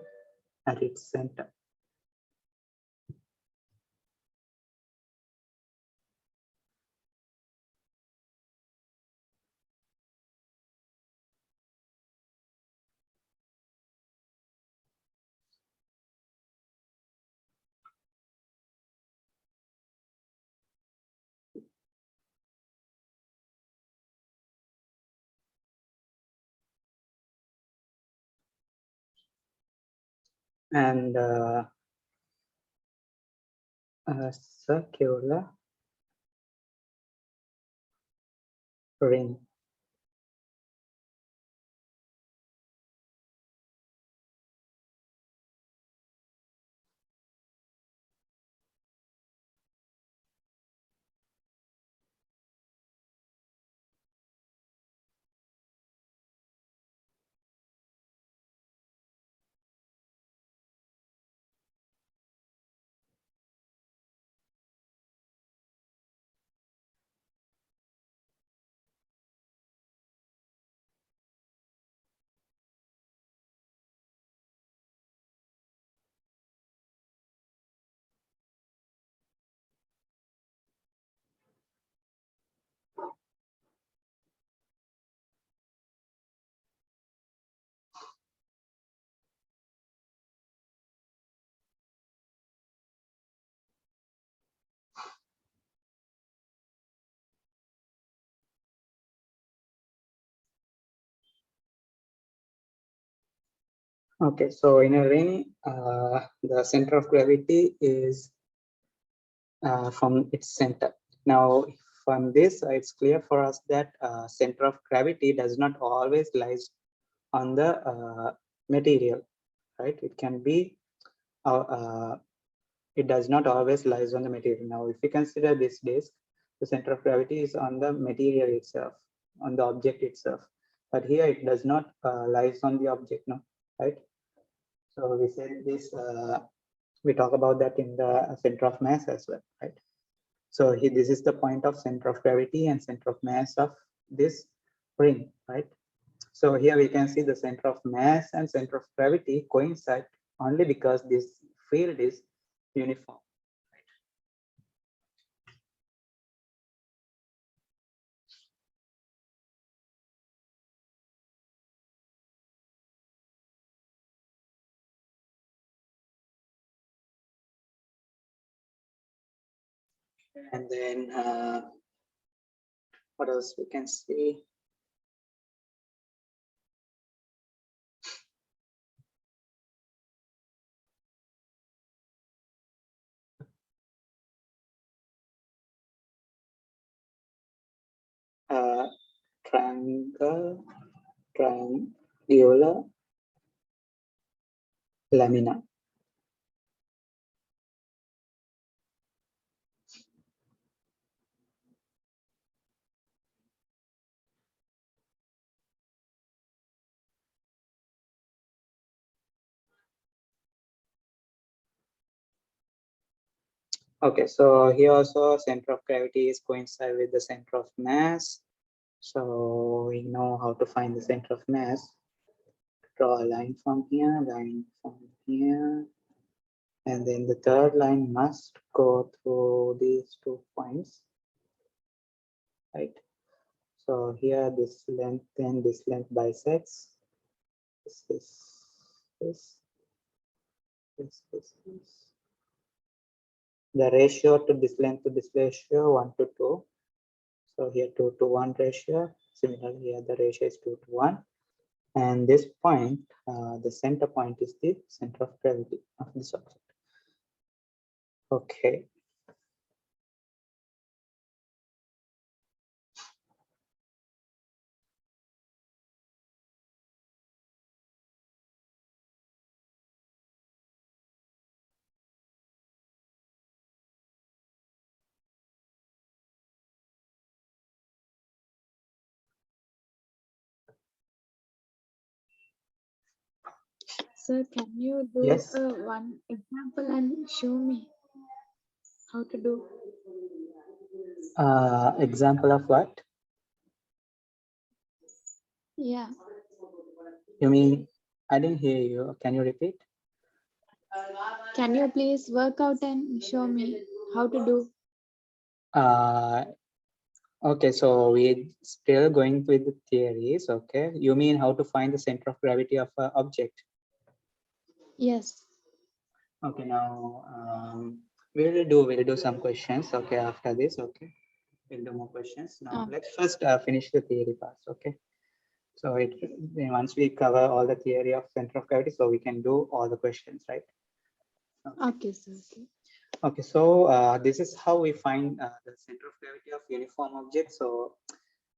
at its center. And a circular ring. Okay, so in a ring, the center of gravity is from its center. Now, from this, it's clear for us that center of gravity does not always lies on the material, right? It can be, it does not always lies on the material. Now, if we consider this disk, the center of gravity is on the material itself, on the object itself. But here it does not lies on the object, no, right? So we said this, we talk about that in the center of mass as well, right? So here, this is the point of center of gravity and center of mass of this ring, right? So here we can see the center of mass and center of gravity coincide only because this field is uniform. And then what else we can see? Uh, triangular lamina. Okay, so here also center of gravity is coincide with the center of mass. So we know how to find the center of mass. Draw a line from here, line from here. And then the third line must go through these 2 points, right? So here this length and this length bisects. This. The ratio to this length to this ratio 1 to 2. So here 2 to 1 ratio. Similarly, here the ratio is 2 to 1. And this point, the center point is the center of gravity of this object. Okay. Sir, can you do Yes. one example and show me how to do? Example of what? Yeah. You mean, I didn't hear you. Can you repeat? Can you please work out and show me how to do? Okay, so we're still going with the theories. Okay, you mean how to find the center of gravity of an object? Yes. Okay, now we'll do some questions. Okay, after this. Okay, we'll do more questions. Now let's first finish the theory part. Okay, so once we cover all the theory of center of gravity, so we can do all the questions, right? Okay, sir. Okay. Okay, so this is how we find the center of gravity of uniform objects. So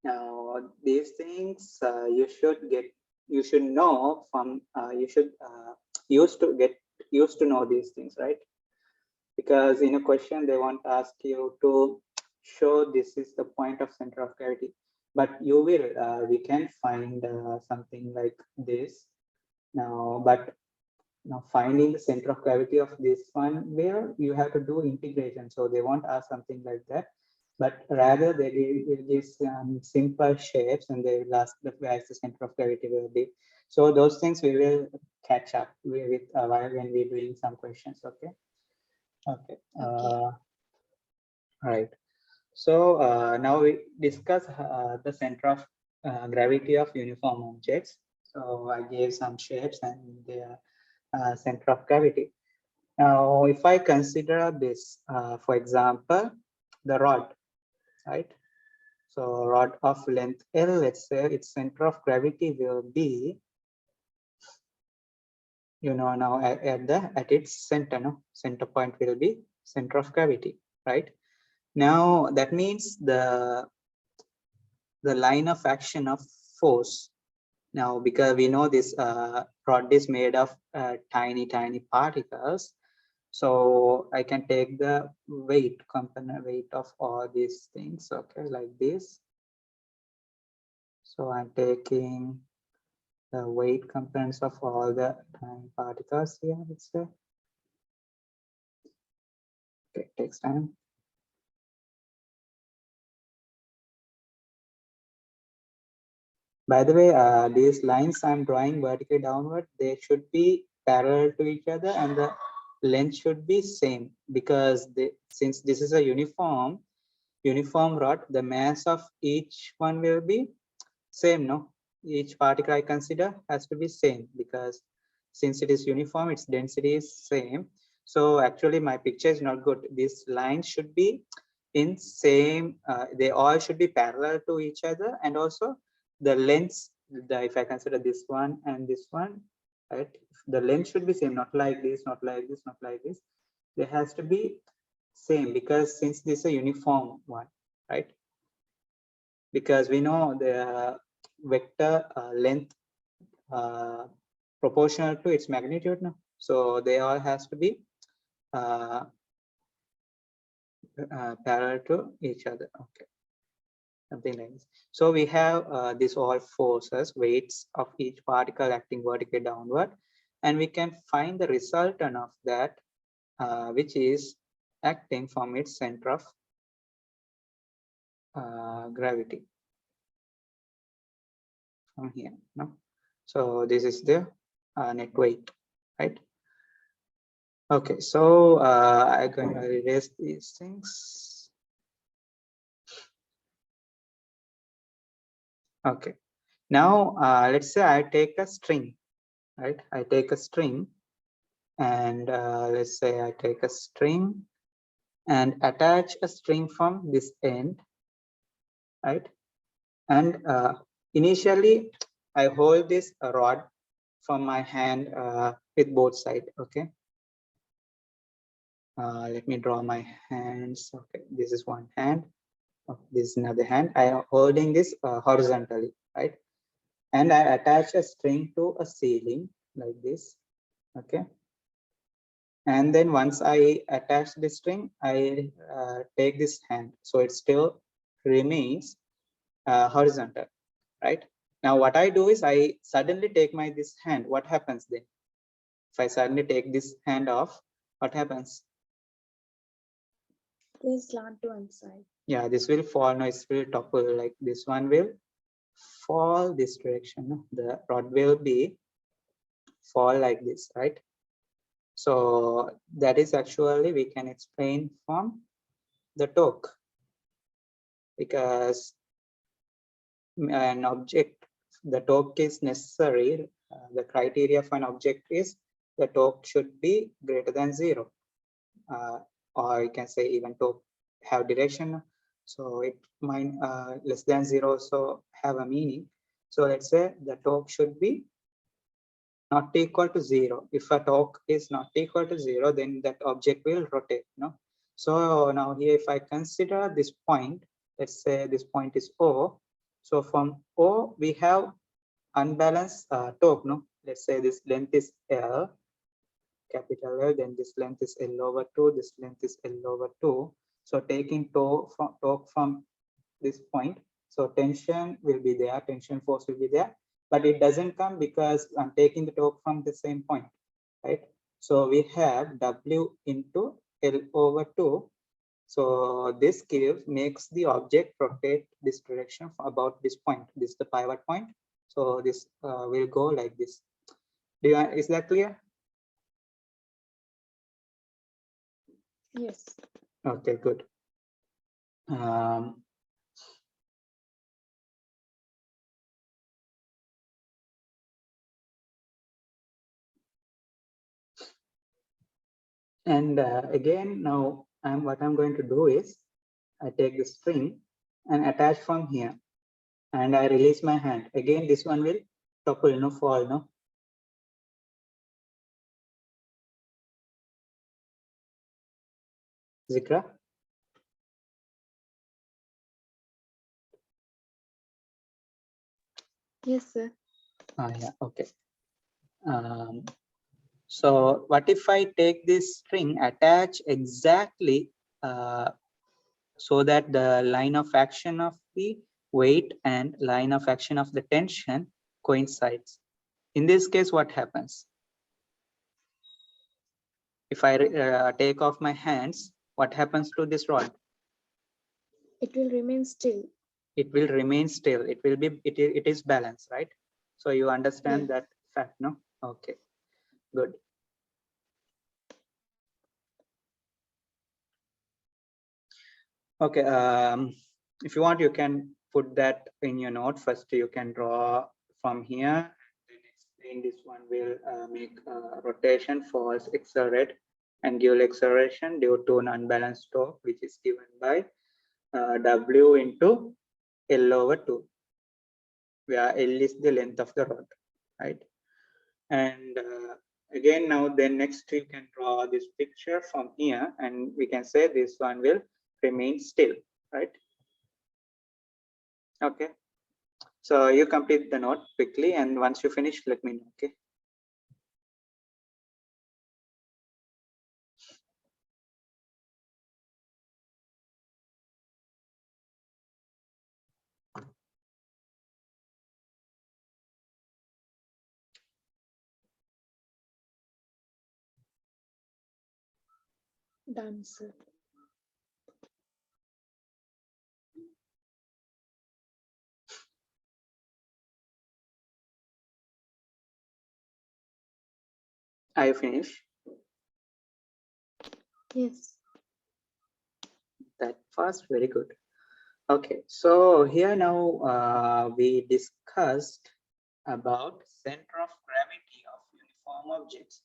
now these things you should know from you should get used to know these things, right? Because in a question they want to ask you to show this is the point of center of gravity, but you will we can find something like this now, but now finding the center of gravity of this one where you have to do integration, so they won't ask something like that, but rather they will give simple shapes and they will ask the where the center of gravity will be. So those things we will catch up with while when we're doing some questions. Okay. Okay. Right. So now we discuss the center of gravity of uniform objects. So I gave some shapes and their center of gravity. Now, if I consider this, for example, the rod, right? So rod of length L, let's say its center of gravity will be, now at its center, no? Center point will be center of gravity, right? Now that means the line of action of force. Now, because we know this rod is made of tiny particles, so I can take the weight component, weight of all these things, okay, like this. So I'm taking the weight components of all the tiny particles here, let's say. Okay, it takes time. By the way, these lines I'm drawing vertically downward, they should be parallel to each other and the length should be same, because since this is a uniform rod, the mass of each one will be same, no? Each particle I consider has to be same, because since it is uniform, its density is same. So actually my picture is not good. These lines should be in same, they all should be parallel to each other, and also the lengths, if I consider this one and this one, right? The length should be same, not like this, not like this, not like this. There has to be same, because since this is a uniform one, right? Because we know the vector length proportional to its magnitude, no? So they all has to be parallel to each other. Okay, something like this. So we have these all forces, weights of each particle acting vertically downward, and we can find the resultant of that, which is acting from its center of gravity from here. No, so this is the net weight, right? Okay, so I'm going to erase these things. Okay, now let's say I take a string, right? I take a string, and let's say I take a string and attach a string from this end, right? And initially I hold this rod from my hand with both sides. Okay, let me draw my hands. Okay, this is one hand. Okay, this is another hand. I am holding this horizontally, right? And I attach a string to a ceiling like this. Okay, and then once I attach the string, I take this hand, so it still remains horizontal, right? Now what I do is I suddenly take my this hand. What happens then? If I suddenly take this hand off, what happens? Please slant to one side. Yeah, this will fall. No, it will topple. Like this one will fall this direction. The rod will be fall like this, right? So that is actually we can explain from the torque, because an object, the torque is necessary. The criteria for an object is the torque should be greater than 0, or you can say even torque have direction, so it might less than 0 so have a meaning. So let's say the torque should be not equal to 0. If a torque is not equal to 0, then that object will rotate. No, so now here if I consider this point, let's say this point is O. So from O we have unbalanced torque. No, let's say this length is L, capital L, then this length is L over 2, this length is L over 2. So taking torque from this point, so tension will be there, tension force will be there, but it doesn't come because I'm taking the torque from the same point, right? So we have W into L over 2. So this makes the object rotate this direction about this point. This is the pivot point. So this will go like this. Is that clear? Yes. Okay, good. And again, now what I'm going to do is I take the string and attach from here, and I release my hand. Again, this one will topple, no, fall, no. Zikra? Yes, sir. Yeah, okay. So what if I take this string, attach exactly so that the line of action of the weight and line of action of the tension coincides? In this case, what happens? If I take off my hands, what happens to this rod? It will remain still. It will remain still. It will be, it is balanced, right? So you understand that fact, no? Okay, good. Okay, if you want, you can put that in your note. First, you can draw from here. Then explain this one will make rotation, force, accelerate, and give acceleration due to an unbalanced torque, which is given by W into L over 2, where L is the length of the rod, right? And again, now then next we can draw this picture from here, and we can say this one will remain still, right? Okay, so you complete the note quickly, and once you finish, let me know. Okay. Done, sir. Are you finished? Yes. That was very good. Okay, so here now we discussed about center of gravity of uniform objects.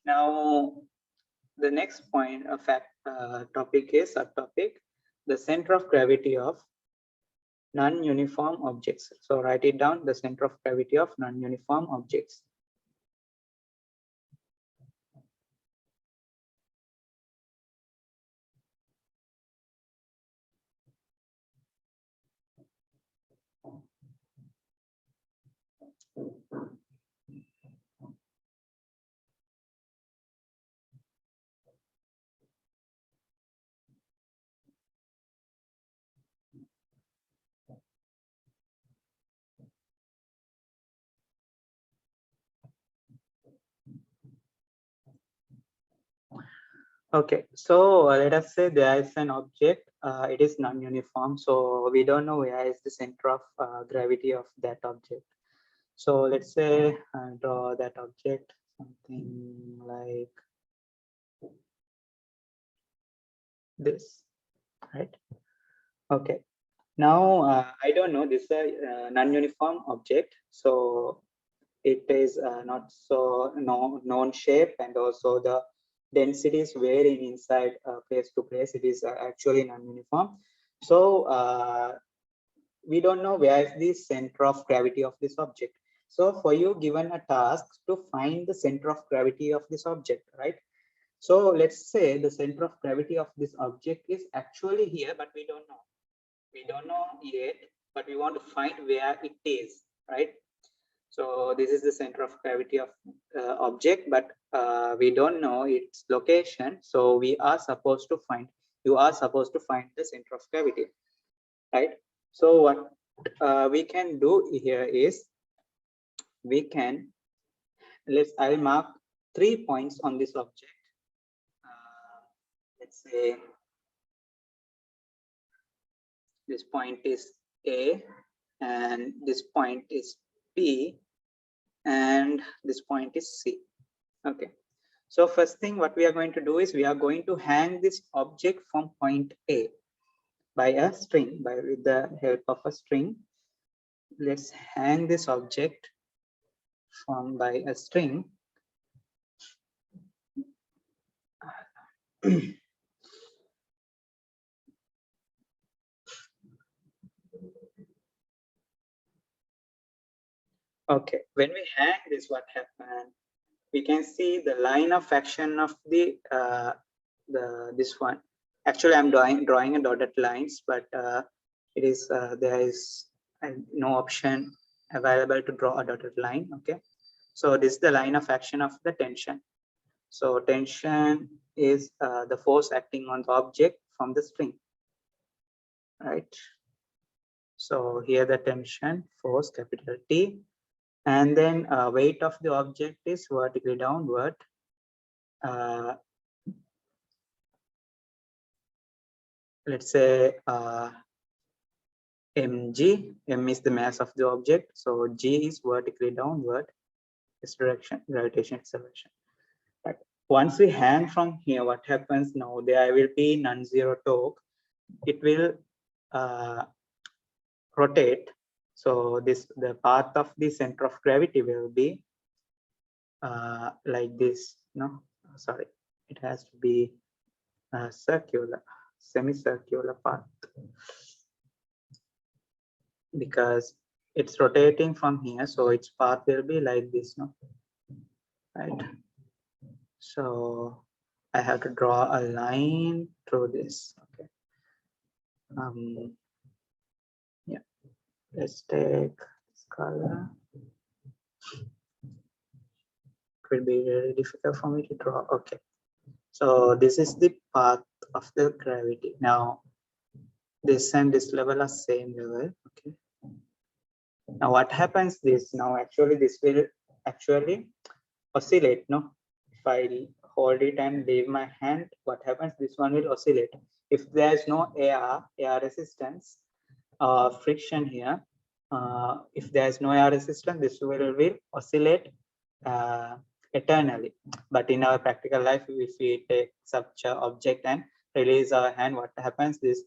Now the next point of topic is subtopic, the center of gravity of non-uniform objects. So write it down, the center of gravity of non-uniform objects. Okay, so let us say there is an object, it is non-uniform, so we don't know where is the center of gravity of that object. So let's say draw that object, something like this, right? Okay, now I don't know, this is a non-uniform object, so it is not so known shape, and also the density is varying inside place to place. It is actually non-uniform. So we don't know where is the center of gravity of this object. So for you given a task to find the center of gravity of this object, right? So let's say the center of gravity of this object is actually here, but we don't know. We don't know yet, but we want to find where it is, right? So this is the center of gravity of object, but we don't know its location. So we are supposed to find, you are supposed to find the center of gravity, right? So what we can do here is, we can, I'll mark 3 points on this object. Let's say this point is A, and this point is B, and this point is C. Okay, so first thing what we are going to do is, we are going to hang this object from point A by a string, with the help of a string. Let's hang this object from by a string. Okay, when we hang this, what happened? We can see the line of action of the this one. Actually, I'm drawing a dotted lines, but it is there is no option available to draw a dotted line. Okay, so this is the line of action of the tension. So tension is the force acting on the object from the string, right? So here the tension force, capital T, and then weight of the object is vertically downward. Let's say mg, m is the mass of the object, so g is vertically downward, this direction, gravitation acceleration. But once we hang from here, what happens now? There will be non-zero torque. It will rotate. So the path of the center of gravity will be like this. No, sorry, it has to be circular, semicircular path, because it's rotating from here, so its path will be like this, no? Right. So I have to draw a line through this. Okay. Yeah. Let's take this color. It will be very difficult for me to draw. Okay. So this is the path of the gravity. Now this and this level are same level. Okay. Now what happens this now? Actually, this will actually oscillate. No, if I hold it and leave my hand, what happens? This one will oscillate. If there is no air resistance, friction here, if there is no air resistance, this will oscillate eternally. But in our practical life, if we take such an object and release our hand, what happens? This,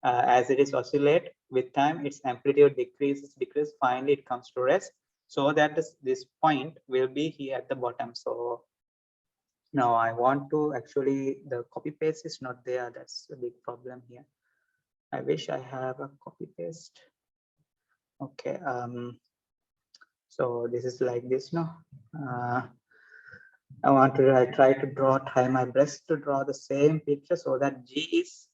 as it is oscillate with time, its amplitude decreases, finally it comes to rest. So that this point will be here at the bottom. So now I want to actually, the copy paste is not there. That's a big problem here. I wish I have a copy paste. Okay. So this is like this now. I try to try my best to draw the same picture so that G is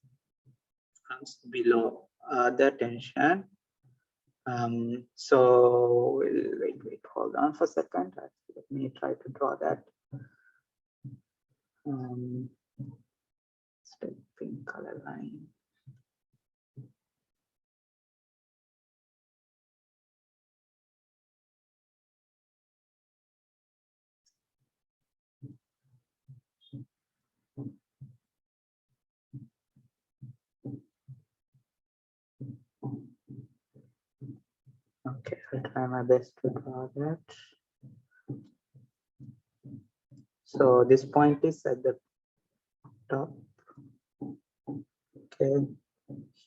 comes below the tension. So wait, hold on for a second. Let me try to draw that. Pink color line. Okay, I'll try my best to draw that. So this point is at the top. Okay,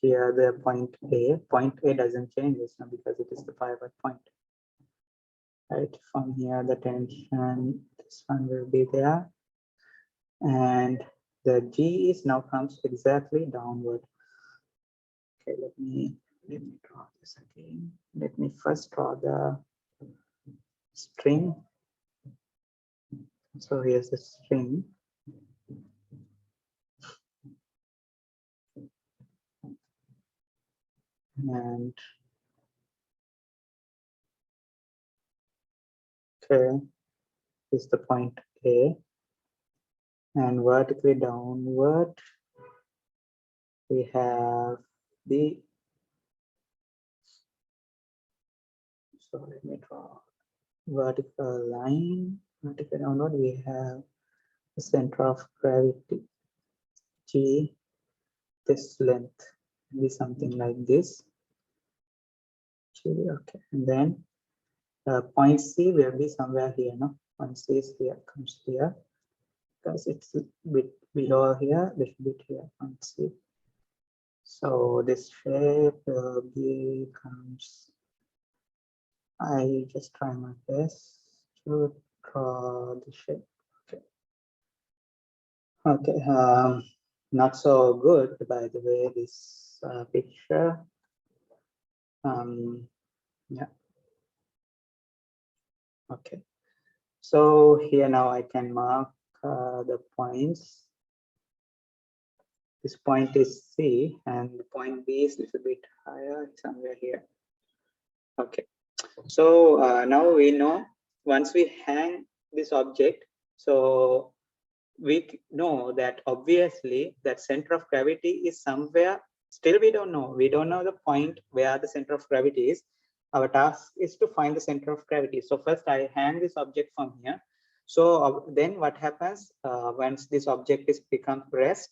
here the point A. Point A doesn't change this now because it is the pivot point. Right, from here the tension, this one will be there. And the G is now comes exactly downward. Okay, let me draw this again. Let me first draw the string. So here's the string. And okay, this is the point A. And vertically downward, we have the, so let me draw vertical line. Vertical downward, we have the center of gravity, G. This length will be something like this. Okay, and then point C will be somewhere here. No, point C is here, comes here because it's a bit below here, little bit here. Point C. So this shape will becomes. I just try my best to draw the shape. Okay. Okay. Not so good, by the way, this picture. Yeah. Okay. So here now I can mark the points. This point is C and the point B is a little bit higher, somewhere here. Okay. So now we know once we hang this object, so we know that obviously that center of gravity is somewhere. Still we don't know the point where the center of gravity is. Our task is to find the center of gravity. So first I hang this object from here. So then what happens once this object is become rest,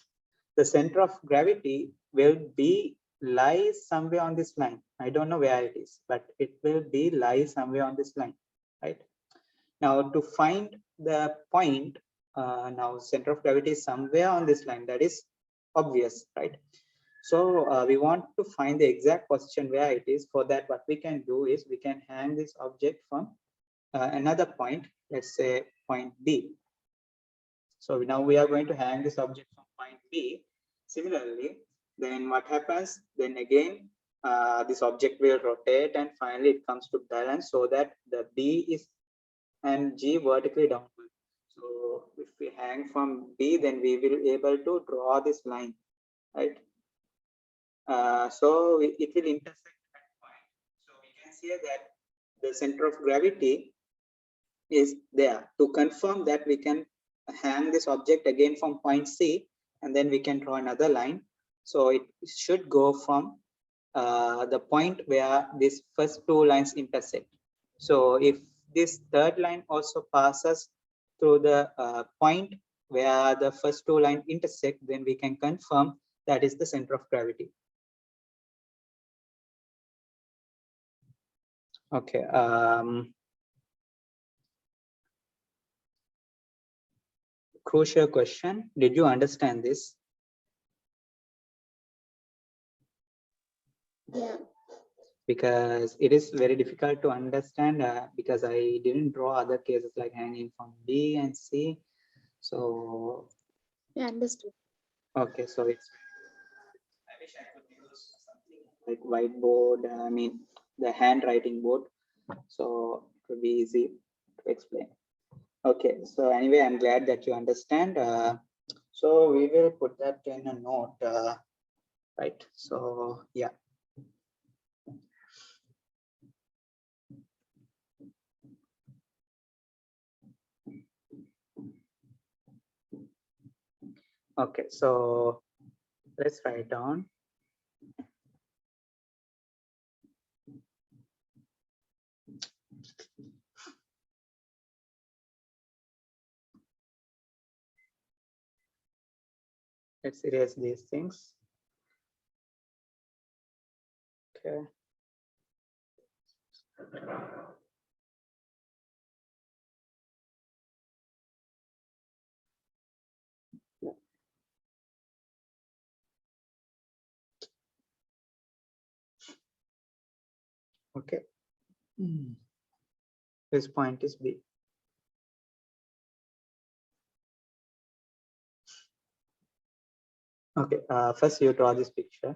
the center of gravity will be lies somewhere on this line. I don't know where it is, but it will be lie somewhere on this line, right? Now to find the point, now center of gravity is somewhere on this line. That is obvious, right? So we want to find the exact position where it is. For that, what we can do is we can hang this object from another point, let's say point B. So now we are going to hang this object from point B. Similarly, then what happens? Then again, this object will rotate and finally it comes to balance so that the B is and G vertically downward. So if we hang from B, then we will be able to draw this line, right? So it will intersect at point. So we can see that the center of gravity is there. To confirm that, we can hang this object again from point C, and then we can draw another line. So it should go from the point where these first two lines intersect. So if this third line also passes through the point where the first two lines intersect, then we can confirm that is the center of gravity. Okay. crucial question. Did you understand this? Yeah. Because it is very difficult to understand because I didn't draw other cases like hanging from B and C. So, Yeah, understood. okay, so it's, I wish I could use something like whiteboard, I mean, the handwriting board. So it would be easy to explain. Okay, so anyway, I'm glad that you understand. So we will put that in a note, right? So yeah. Okay, so let's write down. Let's erase these things. Okay. Okay. This point is B. Okay, first you draw this picture.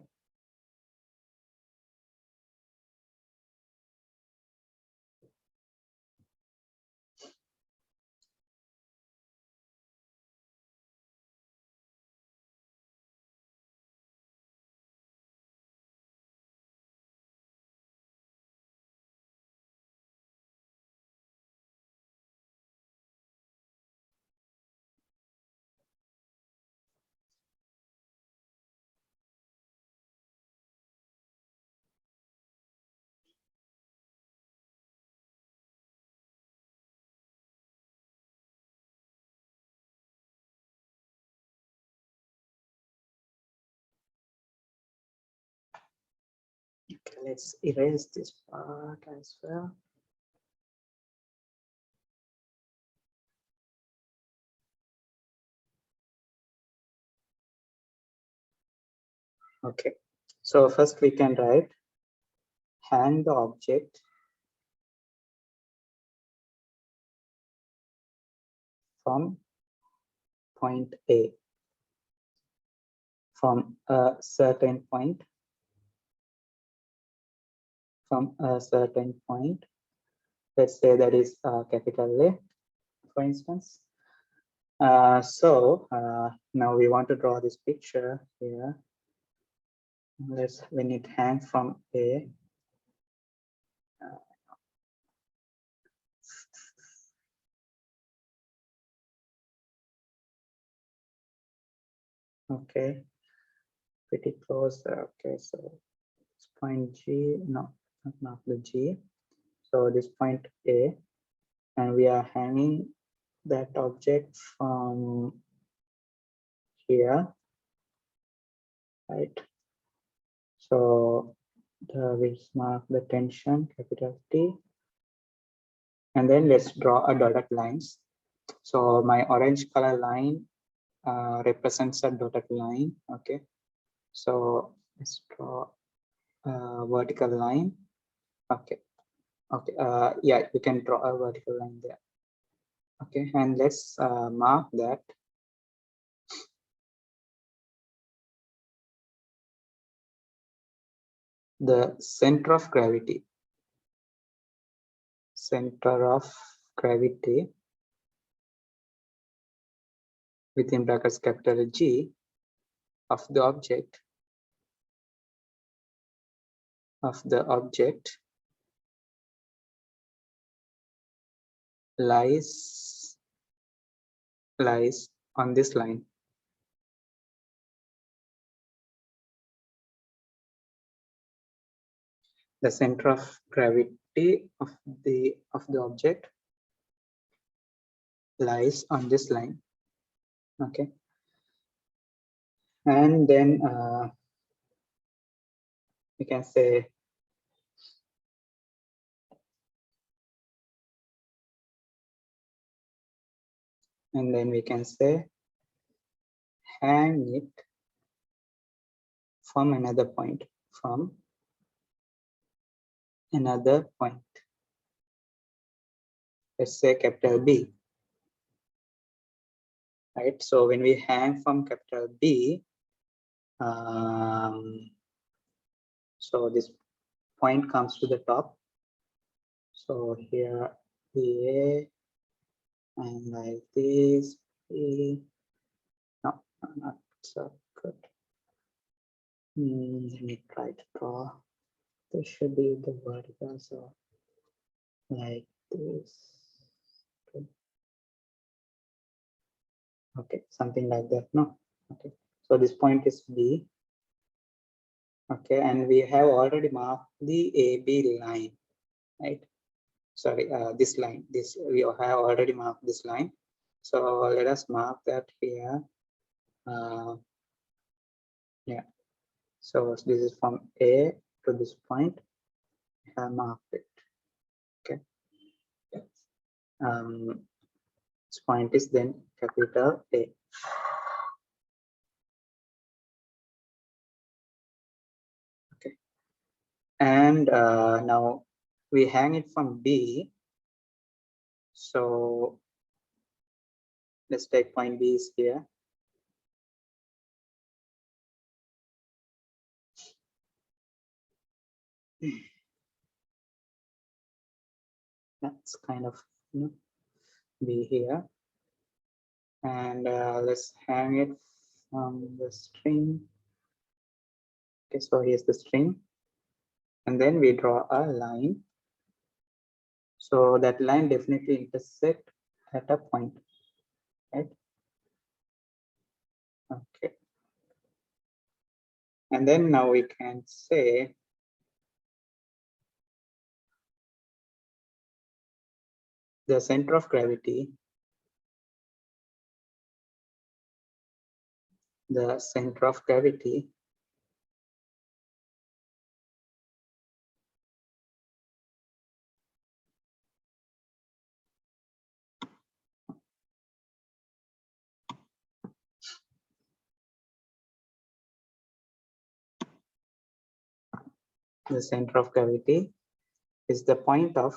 Okay, let's erase this part as well. Okay, so first we can write hang the object from point A, from a certain point, let's say that is capital A, for instance. So now we want to draw this picture here. When it hangs from A, okay, pretty close. Okay, so it's point G, no, not the G. So this point A, and we are hanging that object from here, right? So we'll mark the tension, capital T, and then let's draw a dotted lines. So my orange color line represents a dotted line. Okay, so let's draw a vertical line. Okay, okay, yeah, you can draw a vertical line there. Okay, and let's mark that the center of gravity within brackets capital G of the object lies on this line. The center of gravity of the object lies on this line. Okay, and then we can say and then we can say hang it from another point, let's say capital B, right? So when we hang from capital B, so this point comes to the top. So here A, and like this B. No, not so good. Let me try to draw. This should be the vertical, so like this. Okay, something like that. No, okay. So this point is B. Okay, and we have already marked the AB line, right? Sorry, this line. This we have already marked this line. So let us mark that here. Yeah. So this is from A to this point. I have marked it. Okay. This point is then capital A. Okay. And now we hang it from B. So let's take point B is here. That's kind of B here. And let's hang it from the string. Okay, so here's the string. And then we draw a line. So that line definitely intersect at a point, right? Okay. And then now we can say the center of gravity, the center of gravity is the point of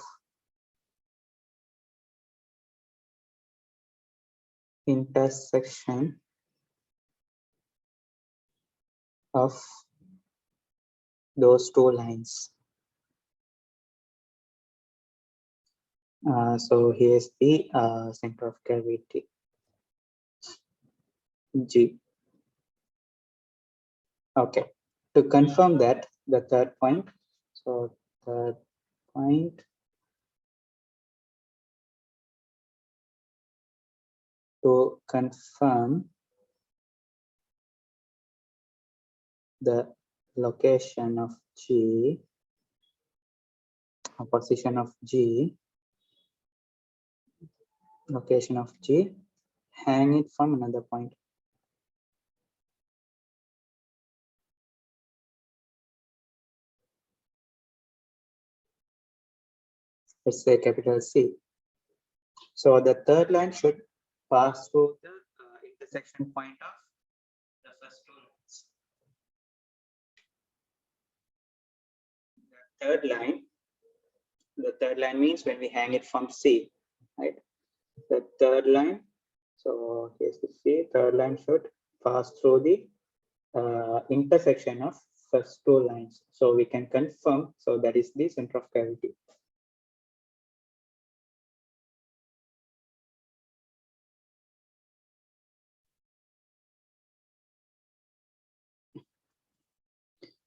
intersection of those two lines. So here's the center of gravity, G. Okay, to confirm that, the third point, so third point, to confirm the location of G, position of G, location of G, hang it from another point. Let's say capital C. So the third line should pass through the intersection point of the first two lines. The third line means when we hang it from C, right? The third line, so here's the C, third line should pass through the intersection of first two lines. So we can confirm, so that is the center of gravity.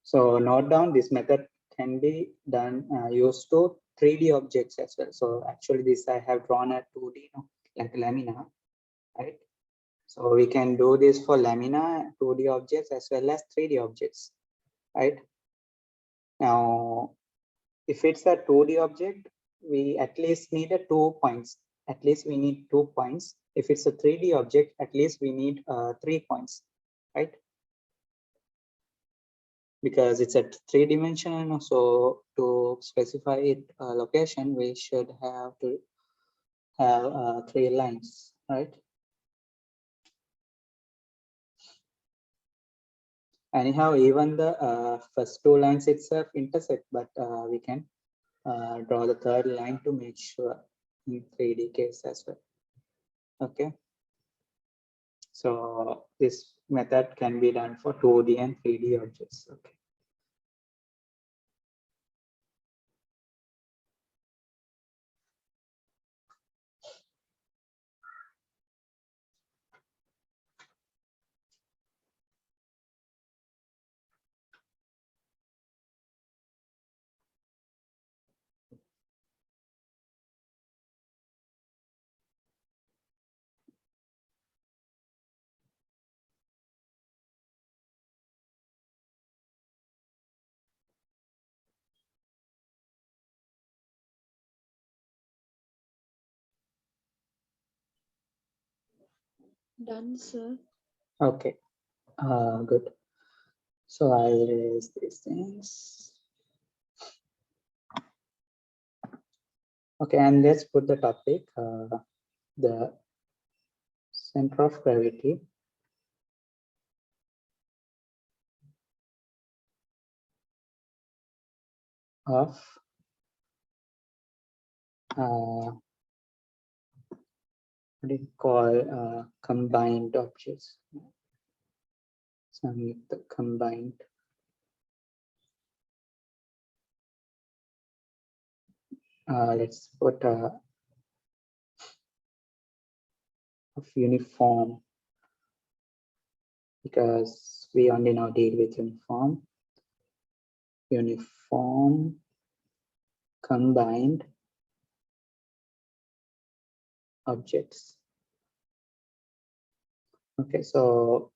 So note down, this method can be done used to 3D objects as well. So actually this I have drawn a 2D, like lamina, right? So we can do this for lamina, 2D objects as well as 3D objects, right? Now, if it's a 2D object, we at least need a 2 points. At least we need 2 points. If it's a 3D object, at least we need 3 points, right? Because it's a 3-dimensional, so to specify it location, we should have to have 3 lines, right? Anyhow, even the first two lines itself intersect, but we can draw the third line to make sure in 3D case as well. Okay. So this method can be done for 2D and 3D objects. Okay. Done, sir. Okay. Good. So I'll erase these things. Okay, and let's put the topic, the center of gravity of what do you call combined objects. The combined. Let's put of uniform, because we only now deal with uniform combined objects. Okay, so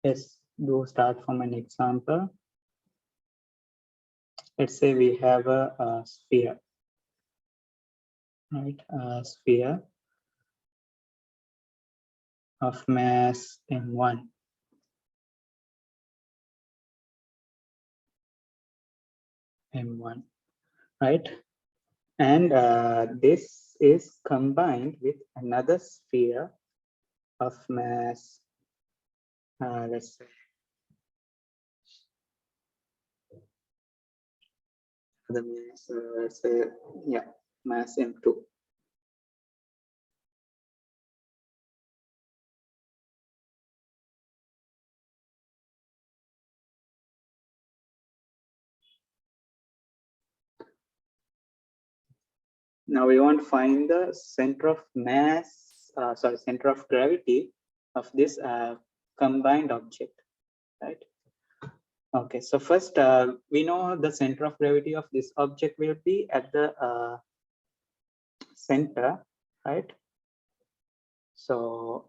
let's start from an example. Let's say we have a sphere, right? A sphere of mass m1. M1, right? And this is combined with another sphere of mass, let's say, the mass, let's say, yeah, mass m2. Now we want to find the center of mass, center of gravity of this combined object, right? Okay, so first we know the center of gravity of this object will be at the center, right? So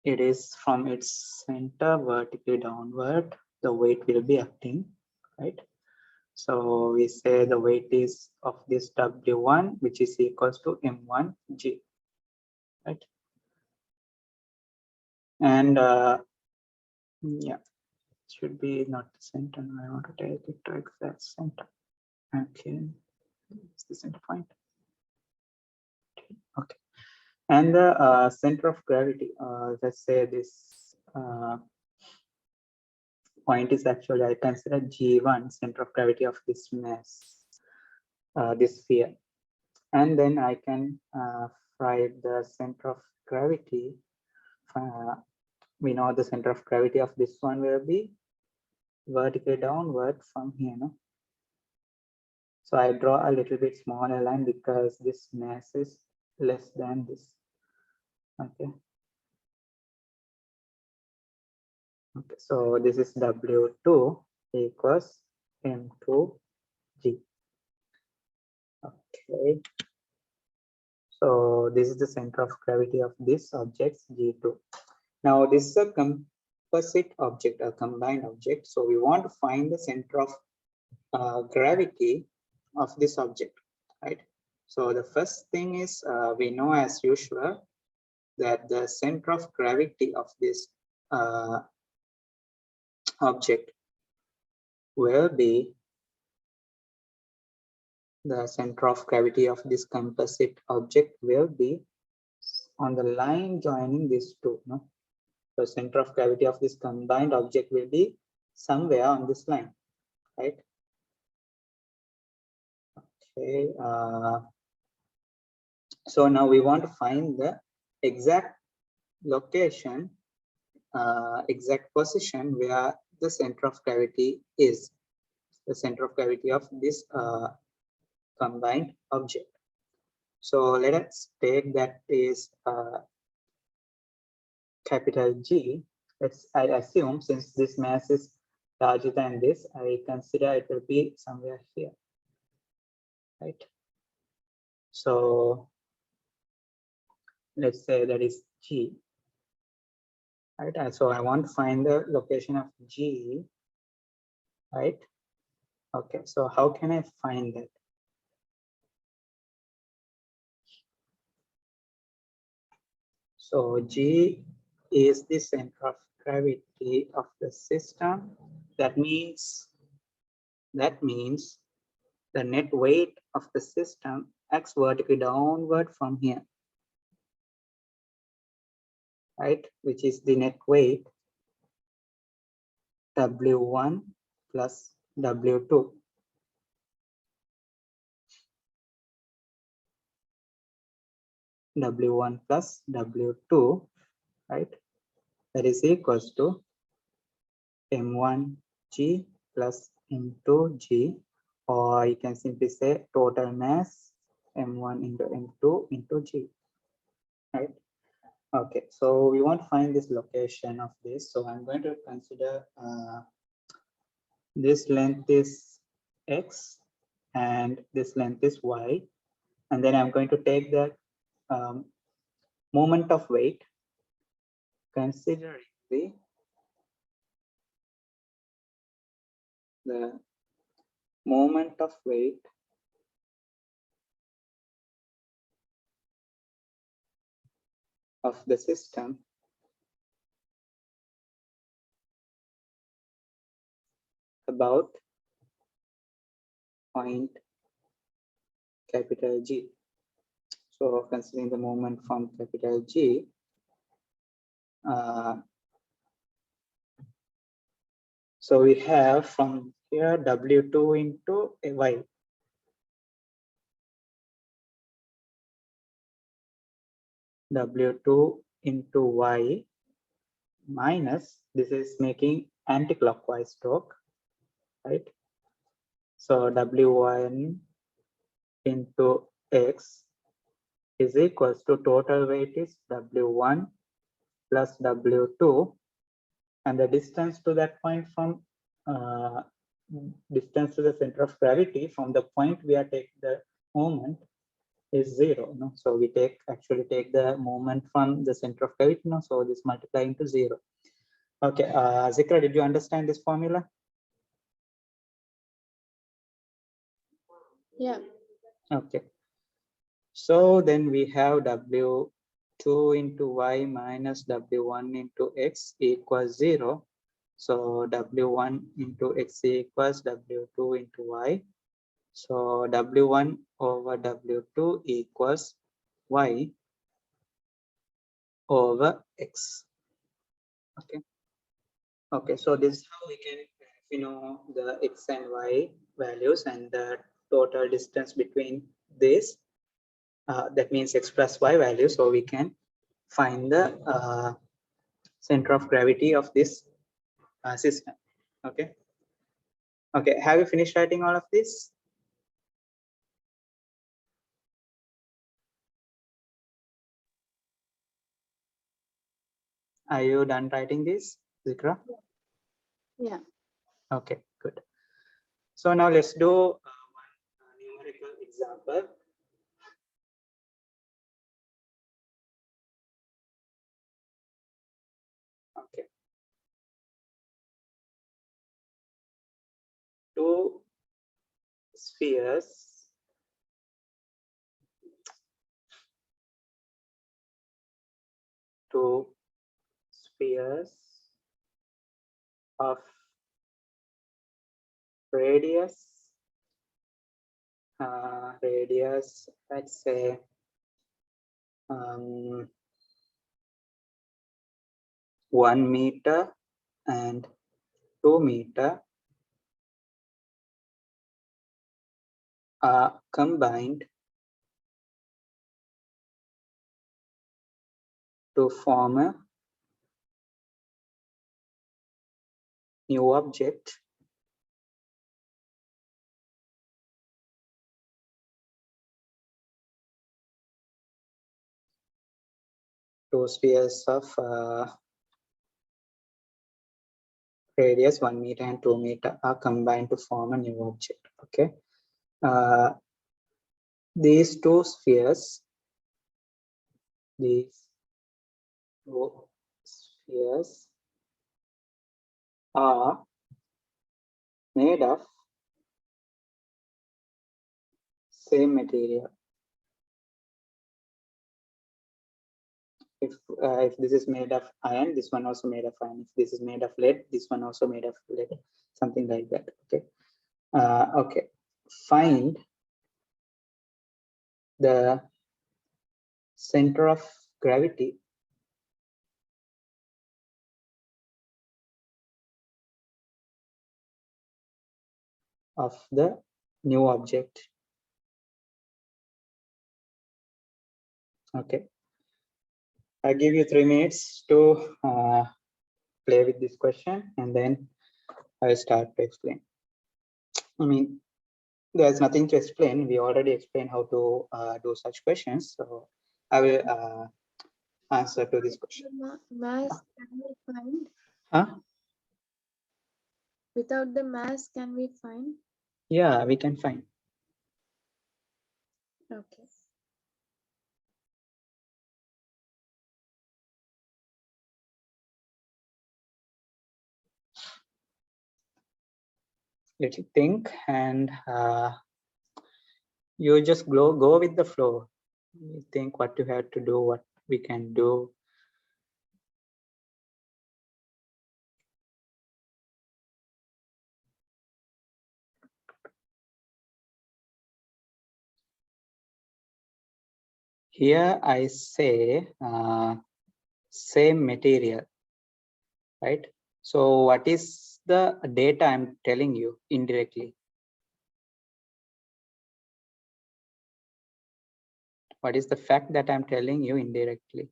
it is from its center vertically downward, the weight will be acting, right? So we say the weight is of this W1, which is equals to M1G, right? And yeah, should be not the center. I want to take it to exact center. Okay, it's the center point. Okay, and the center of gravity. Let's say this point is actually, I consider G1, center of gravity of this mass, this sphere. And then I can write the center of gravity. We know the center of gravity of this one will be vertically downward from here. No? So I draw a little bit smaller line because this mass is less than this. Okay. Okay, so this is W2 equals M2G. Okay. So this is the center of gravity of this object G2. Now this is a composite object, a combined object. So we want to find the center of gravity of this object, right? So the first thing is we know as usual that the center of gravity of this object will be the center of gravity of this composite object will be on the line joining these two. No? The center of gravity of this combined object will be somewhere on this line, right? Okay. So now we want to find the exact location, exact position where the center of gravity is, the center of gravity of this combined object. So let us take that is capital G. I assume since this mass is larger than this, I consider it will be somewhere here, right? So let's say that is G, right? And so I want to find the location of G, right? Okay, so how can I find that? So G is the center of gravity of the system. That means the net weight of the system acts vertically downward from here, right? Which is the net weight W1 plus W2. W1 plus W2, right? That is equals to M1G plus M2G, or you can simply say total mass M1 into M2 into G, right? Okay, so we want to find this location of this. So I'm going to consider this length is X and this length is Y. And then I'm going to take the moment of weight considering the moment of weight of the system about point capital G. So considering the moment from capital G, so we have from here W2 into Y. W2 into Y minus, this is making anti-clockwise stroke, right? So W1 into X is equals to total weight is W1 plus W2, and the distance to that point from distance to the center of gravity from the point we are taking the moment is 0. No? So we actually take the moment from the center of gravity. No? So this multiply into 0. Okay, Zikra, did you understand this formula? Yeah. Okay. So then we have W2 into Y minus W1 into X equals 0. So W1 into X equals W2 into Y. So W1 over W2 equals Y over X. Okay. Okay. So this is how we can, the X and Y values and the total distance between this. That means X plus Y value. So we can find the center of gravity of this system. Okay. Okay. Have you finished writing all of this? Are you done writing this, Zikra? Yeah. Okay, good. So now let's do one numerical example. Okay. Two spheres of radius radius, let's say 1 meter and 2 meter are combined to form a new object two spheres of radius 1 meter and 2 meter are combined to form a new object. Okay, these two spheres are made of same material. If this is made of iron, this one also made of iron. If this is made of lead, this one also made of lead, something like that. Okay. Okay. Find the center of gravity of the new object. Okay. I give you 3 minutes to play with this question, and then I start to explain. I mean, there's nothing to explain. We already explained how to do such questions. So I will answer to this question. Mass can we find? Huh? Without the mass, can we find? Yeah, we can find. Okay. Let you think, and you just go with the flow. You think what you have to do, what we can do. Here I say same material, right? So what is the data I'm telling you indirectly? What is the fact that I'm telling you indirectly?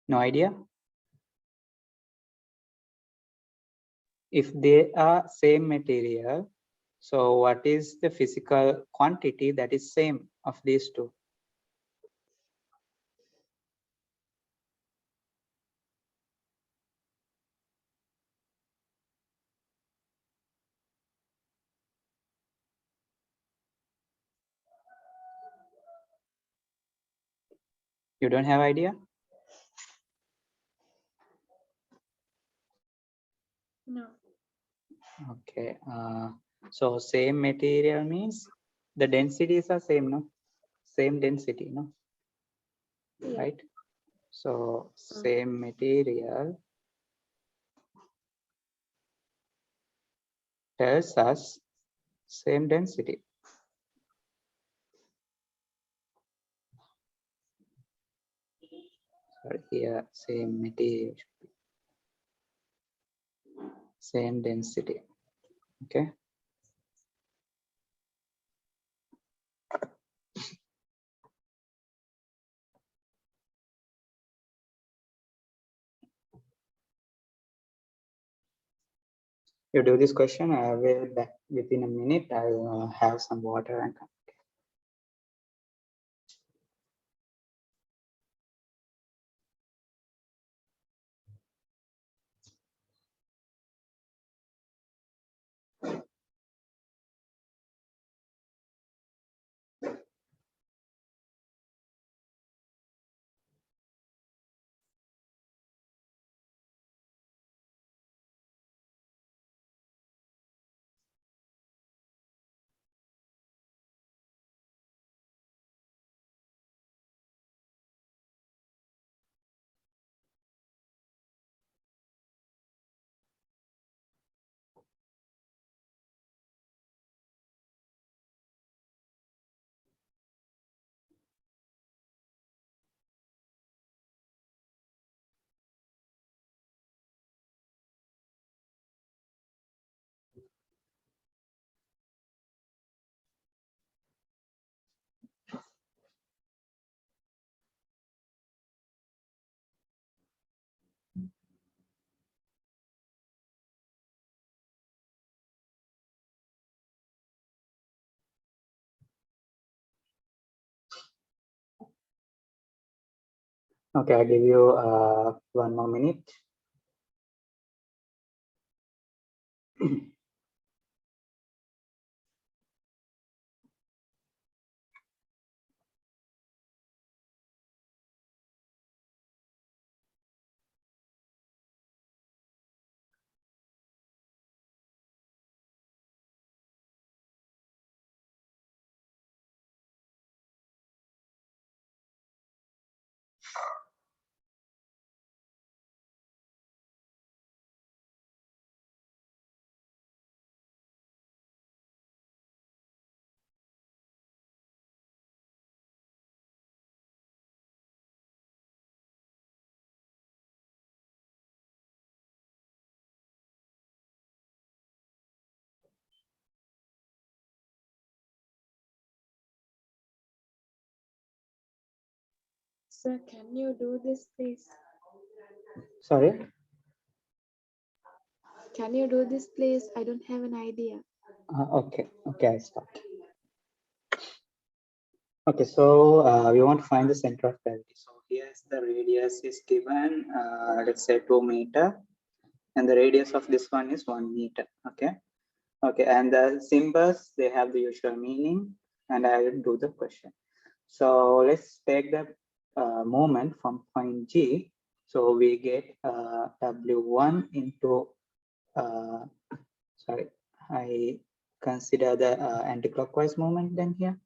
No idea? If they are same material, so what is the physical quantity that is same of these two? You don't have idea? No. Okay. So same material means the densities are same, no? Same density, no? Yeah. Right? So same material tells us same density. Sorry, here same material, same density. Okay. You do this question, I will back within a minute. I will have some water and come. Okay, I'll give you 1 more minute. Sir, can you do this, please? Sorry. Can you do this, please? I don't have an idea. Okay, I start. Okay, so we want to find the center of gravity. So here's the radius is given, let's say 2 meter, and the radius of this one is 1 meter. Okay, and the symbols, they have the usual meaning, and I will do the question. So let's take the moment from point G. So we get W1 into, sorry, I consider the anti-clockwise moment then here.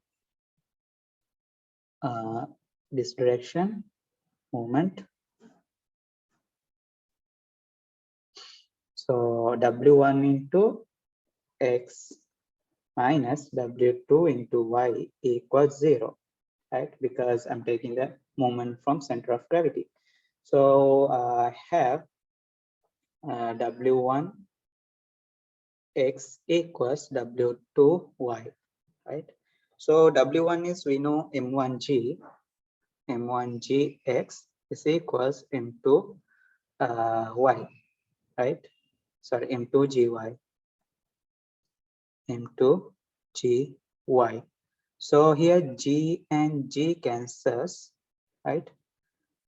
This direction moment. So W1 into X minus W2 into Y equals 0, right? Because I'm taking the moment from center of gravity. So I have W1 X equals W2 Y, right? So W1 is, we know M1G X is equals M2 Y, right? Sorry, M2 GY, M2 GY. So here G and G cancels, right?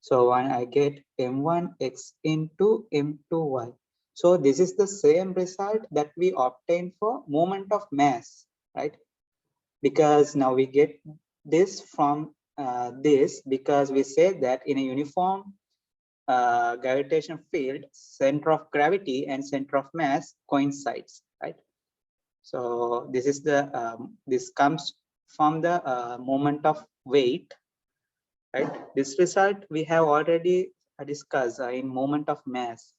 So when I get M1X into M2Y. So this is the same result that we obtained for moment of mass, right? Because now we get this from this, because we say that in a uniform gravitational field, center of gravity and center of mass coincides, right? So this is the this comes from the moment of weight, right? This result we have already discussed in moment of mass,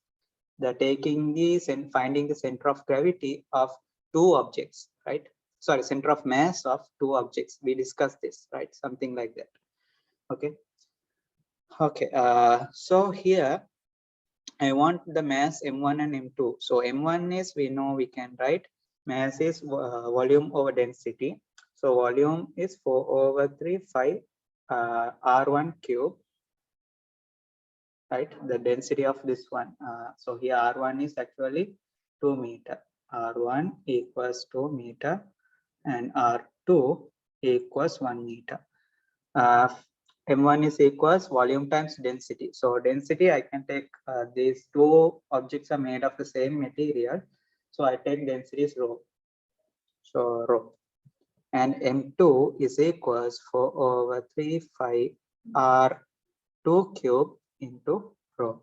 the taking this and finding the center of gravity of two objects, right? Sorry, center of mass of two objects. We discussed this, right? Something like that. Okay. Okay. So here I want the mass M1 and M2. So M1 is, we know we can write, mass is volume over density. So volume is 4/3 R1 cube, right? The density of this one. So here R1 is actually 2 meter. R1 equals 2 meter and R2 equals 1 meter. M1 is equals volume times density. So density, I can take these two objects are made of the same material. So I take density is rho. So rho. And M2 is equals 4/3 R2 cube into rho,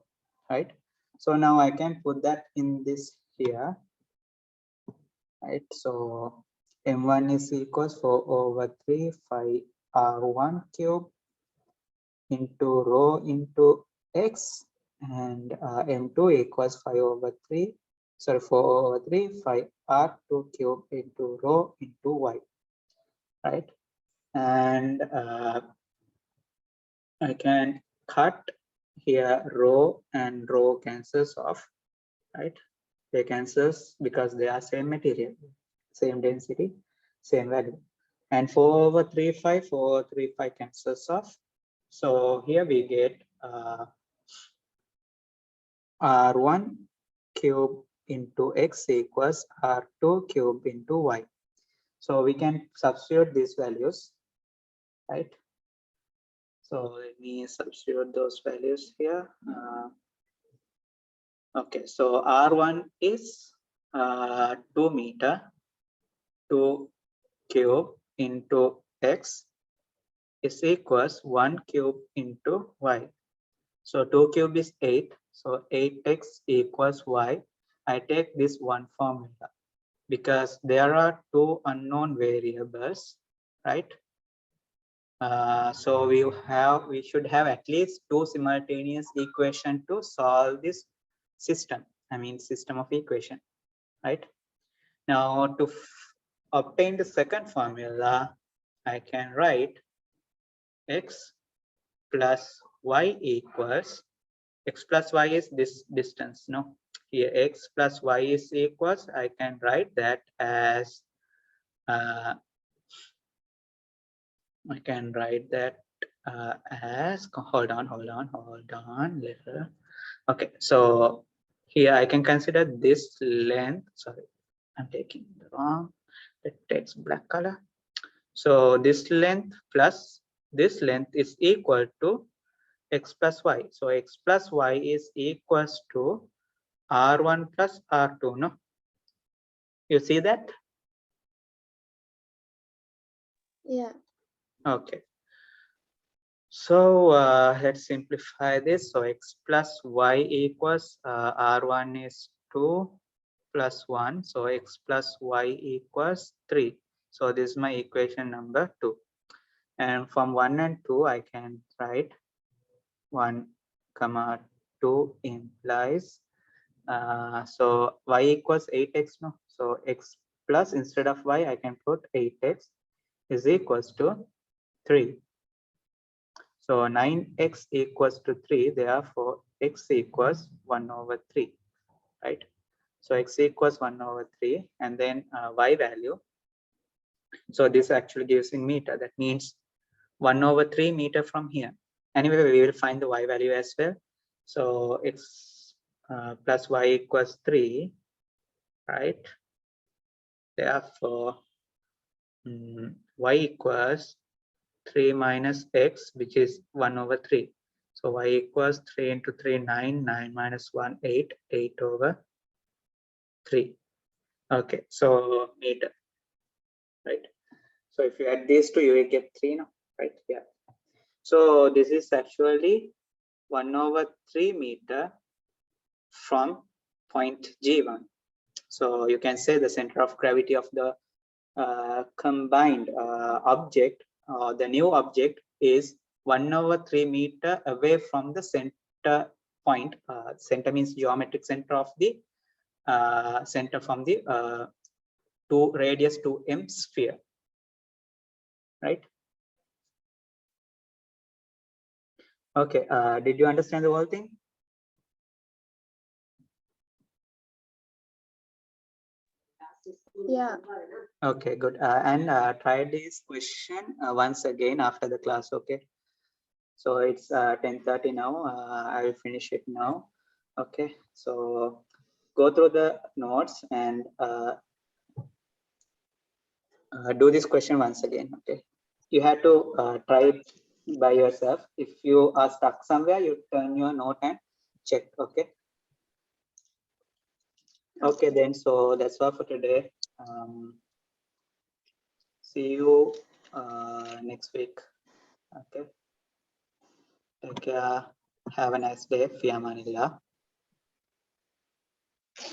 right? So now I can put that in this here, right? So M1 is equals 4/3 R1 cube into rho into X, and M2 equals 5/3, sorry, 4/3 R2 cube into rho into Y, right? And I can cut here rho and rho cancels off, right? They cancels because they are same material, same density, same value. And 4/3 cancels off. So here we get R1 cube into X equals R2 cube into Y. So we can substitute these values, right? So let me substitute those values here. Okay, so R1 is 2 meter, 2 cube into x is equals 1 cube into y. So 2 cube is 8. So 8x equals y. I take this one formula because there are two unknown variables, right? So we should have at least two simultaneous equation to solve this system. I mean system of equation, right? Now to obtain the second formula, I can write x plus y equals, x plus y is this distance, no? Here x plus y is equals, I can write that as I can write that as, hold on, little. Okay, so here I can consider this length, sorry, I'm taking the wrong, it takes black color. So this length plus this length is equal to x plus y. So x plus y is equals to R1 plus R2, no? You see that? Yeah. Okay. So let's simplify this. So x plus y equals R1 is 2 plus 1. So x plus y equals 3. So this is my equation number 2. And from 1 and 2, I can write 1 comma 2 implies so y equals 8x, no? So x plus, instead of y, I can put 8x is equals to 3. So 9x equals to 3, therefore x equals 1 over 3, right? So x equals 1 over 3, and then y value. So this actually gives in meter. That means 1 over 3 meter from here. Anyway, we will find the y value as well. So x plus y equals 3, right? Therefore, y equals 3 minus x, which is 1 over 3. So y equals 3 into 3, 9, 9 minus 1, 8, 8 over 3. Okay, so meter, right? So if you add these two, you will get 3 now, right? Yeah. So this is actually 1 over 3 meter from point G1. So you can say the center of gravity of the combined object, the new object is 1 over 3 meter away from the center point. Center means geometric center of the center from the radius 2m sphere, right? Okay, did you understand the whole thing? Yeah. Okay, good. And try this question once again after the class, okay? So it's 10:30 now. I will finish it now. Okay, so go through the notes and do this question once again. Okay, you have to try it by yourself. If you are stuck somewhere, you turn your note and check. Okay. Okay, then. So that's all for today. See you next week. Okay. Take care. Have a nice day. Fi amanillah.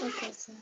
Okay, sir.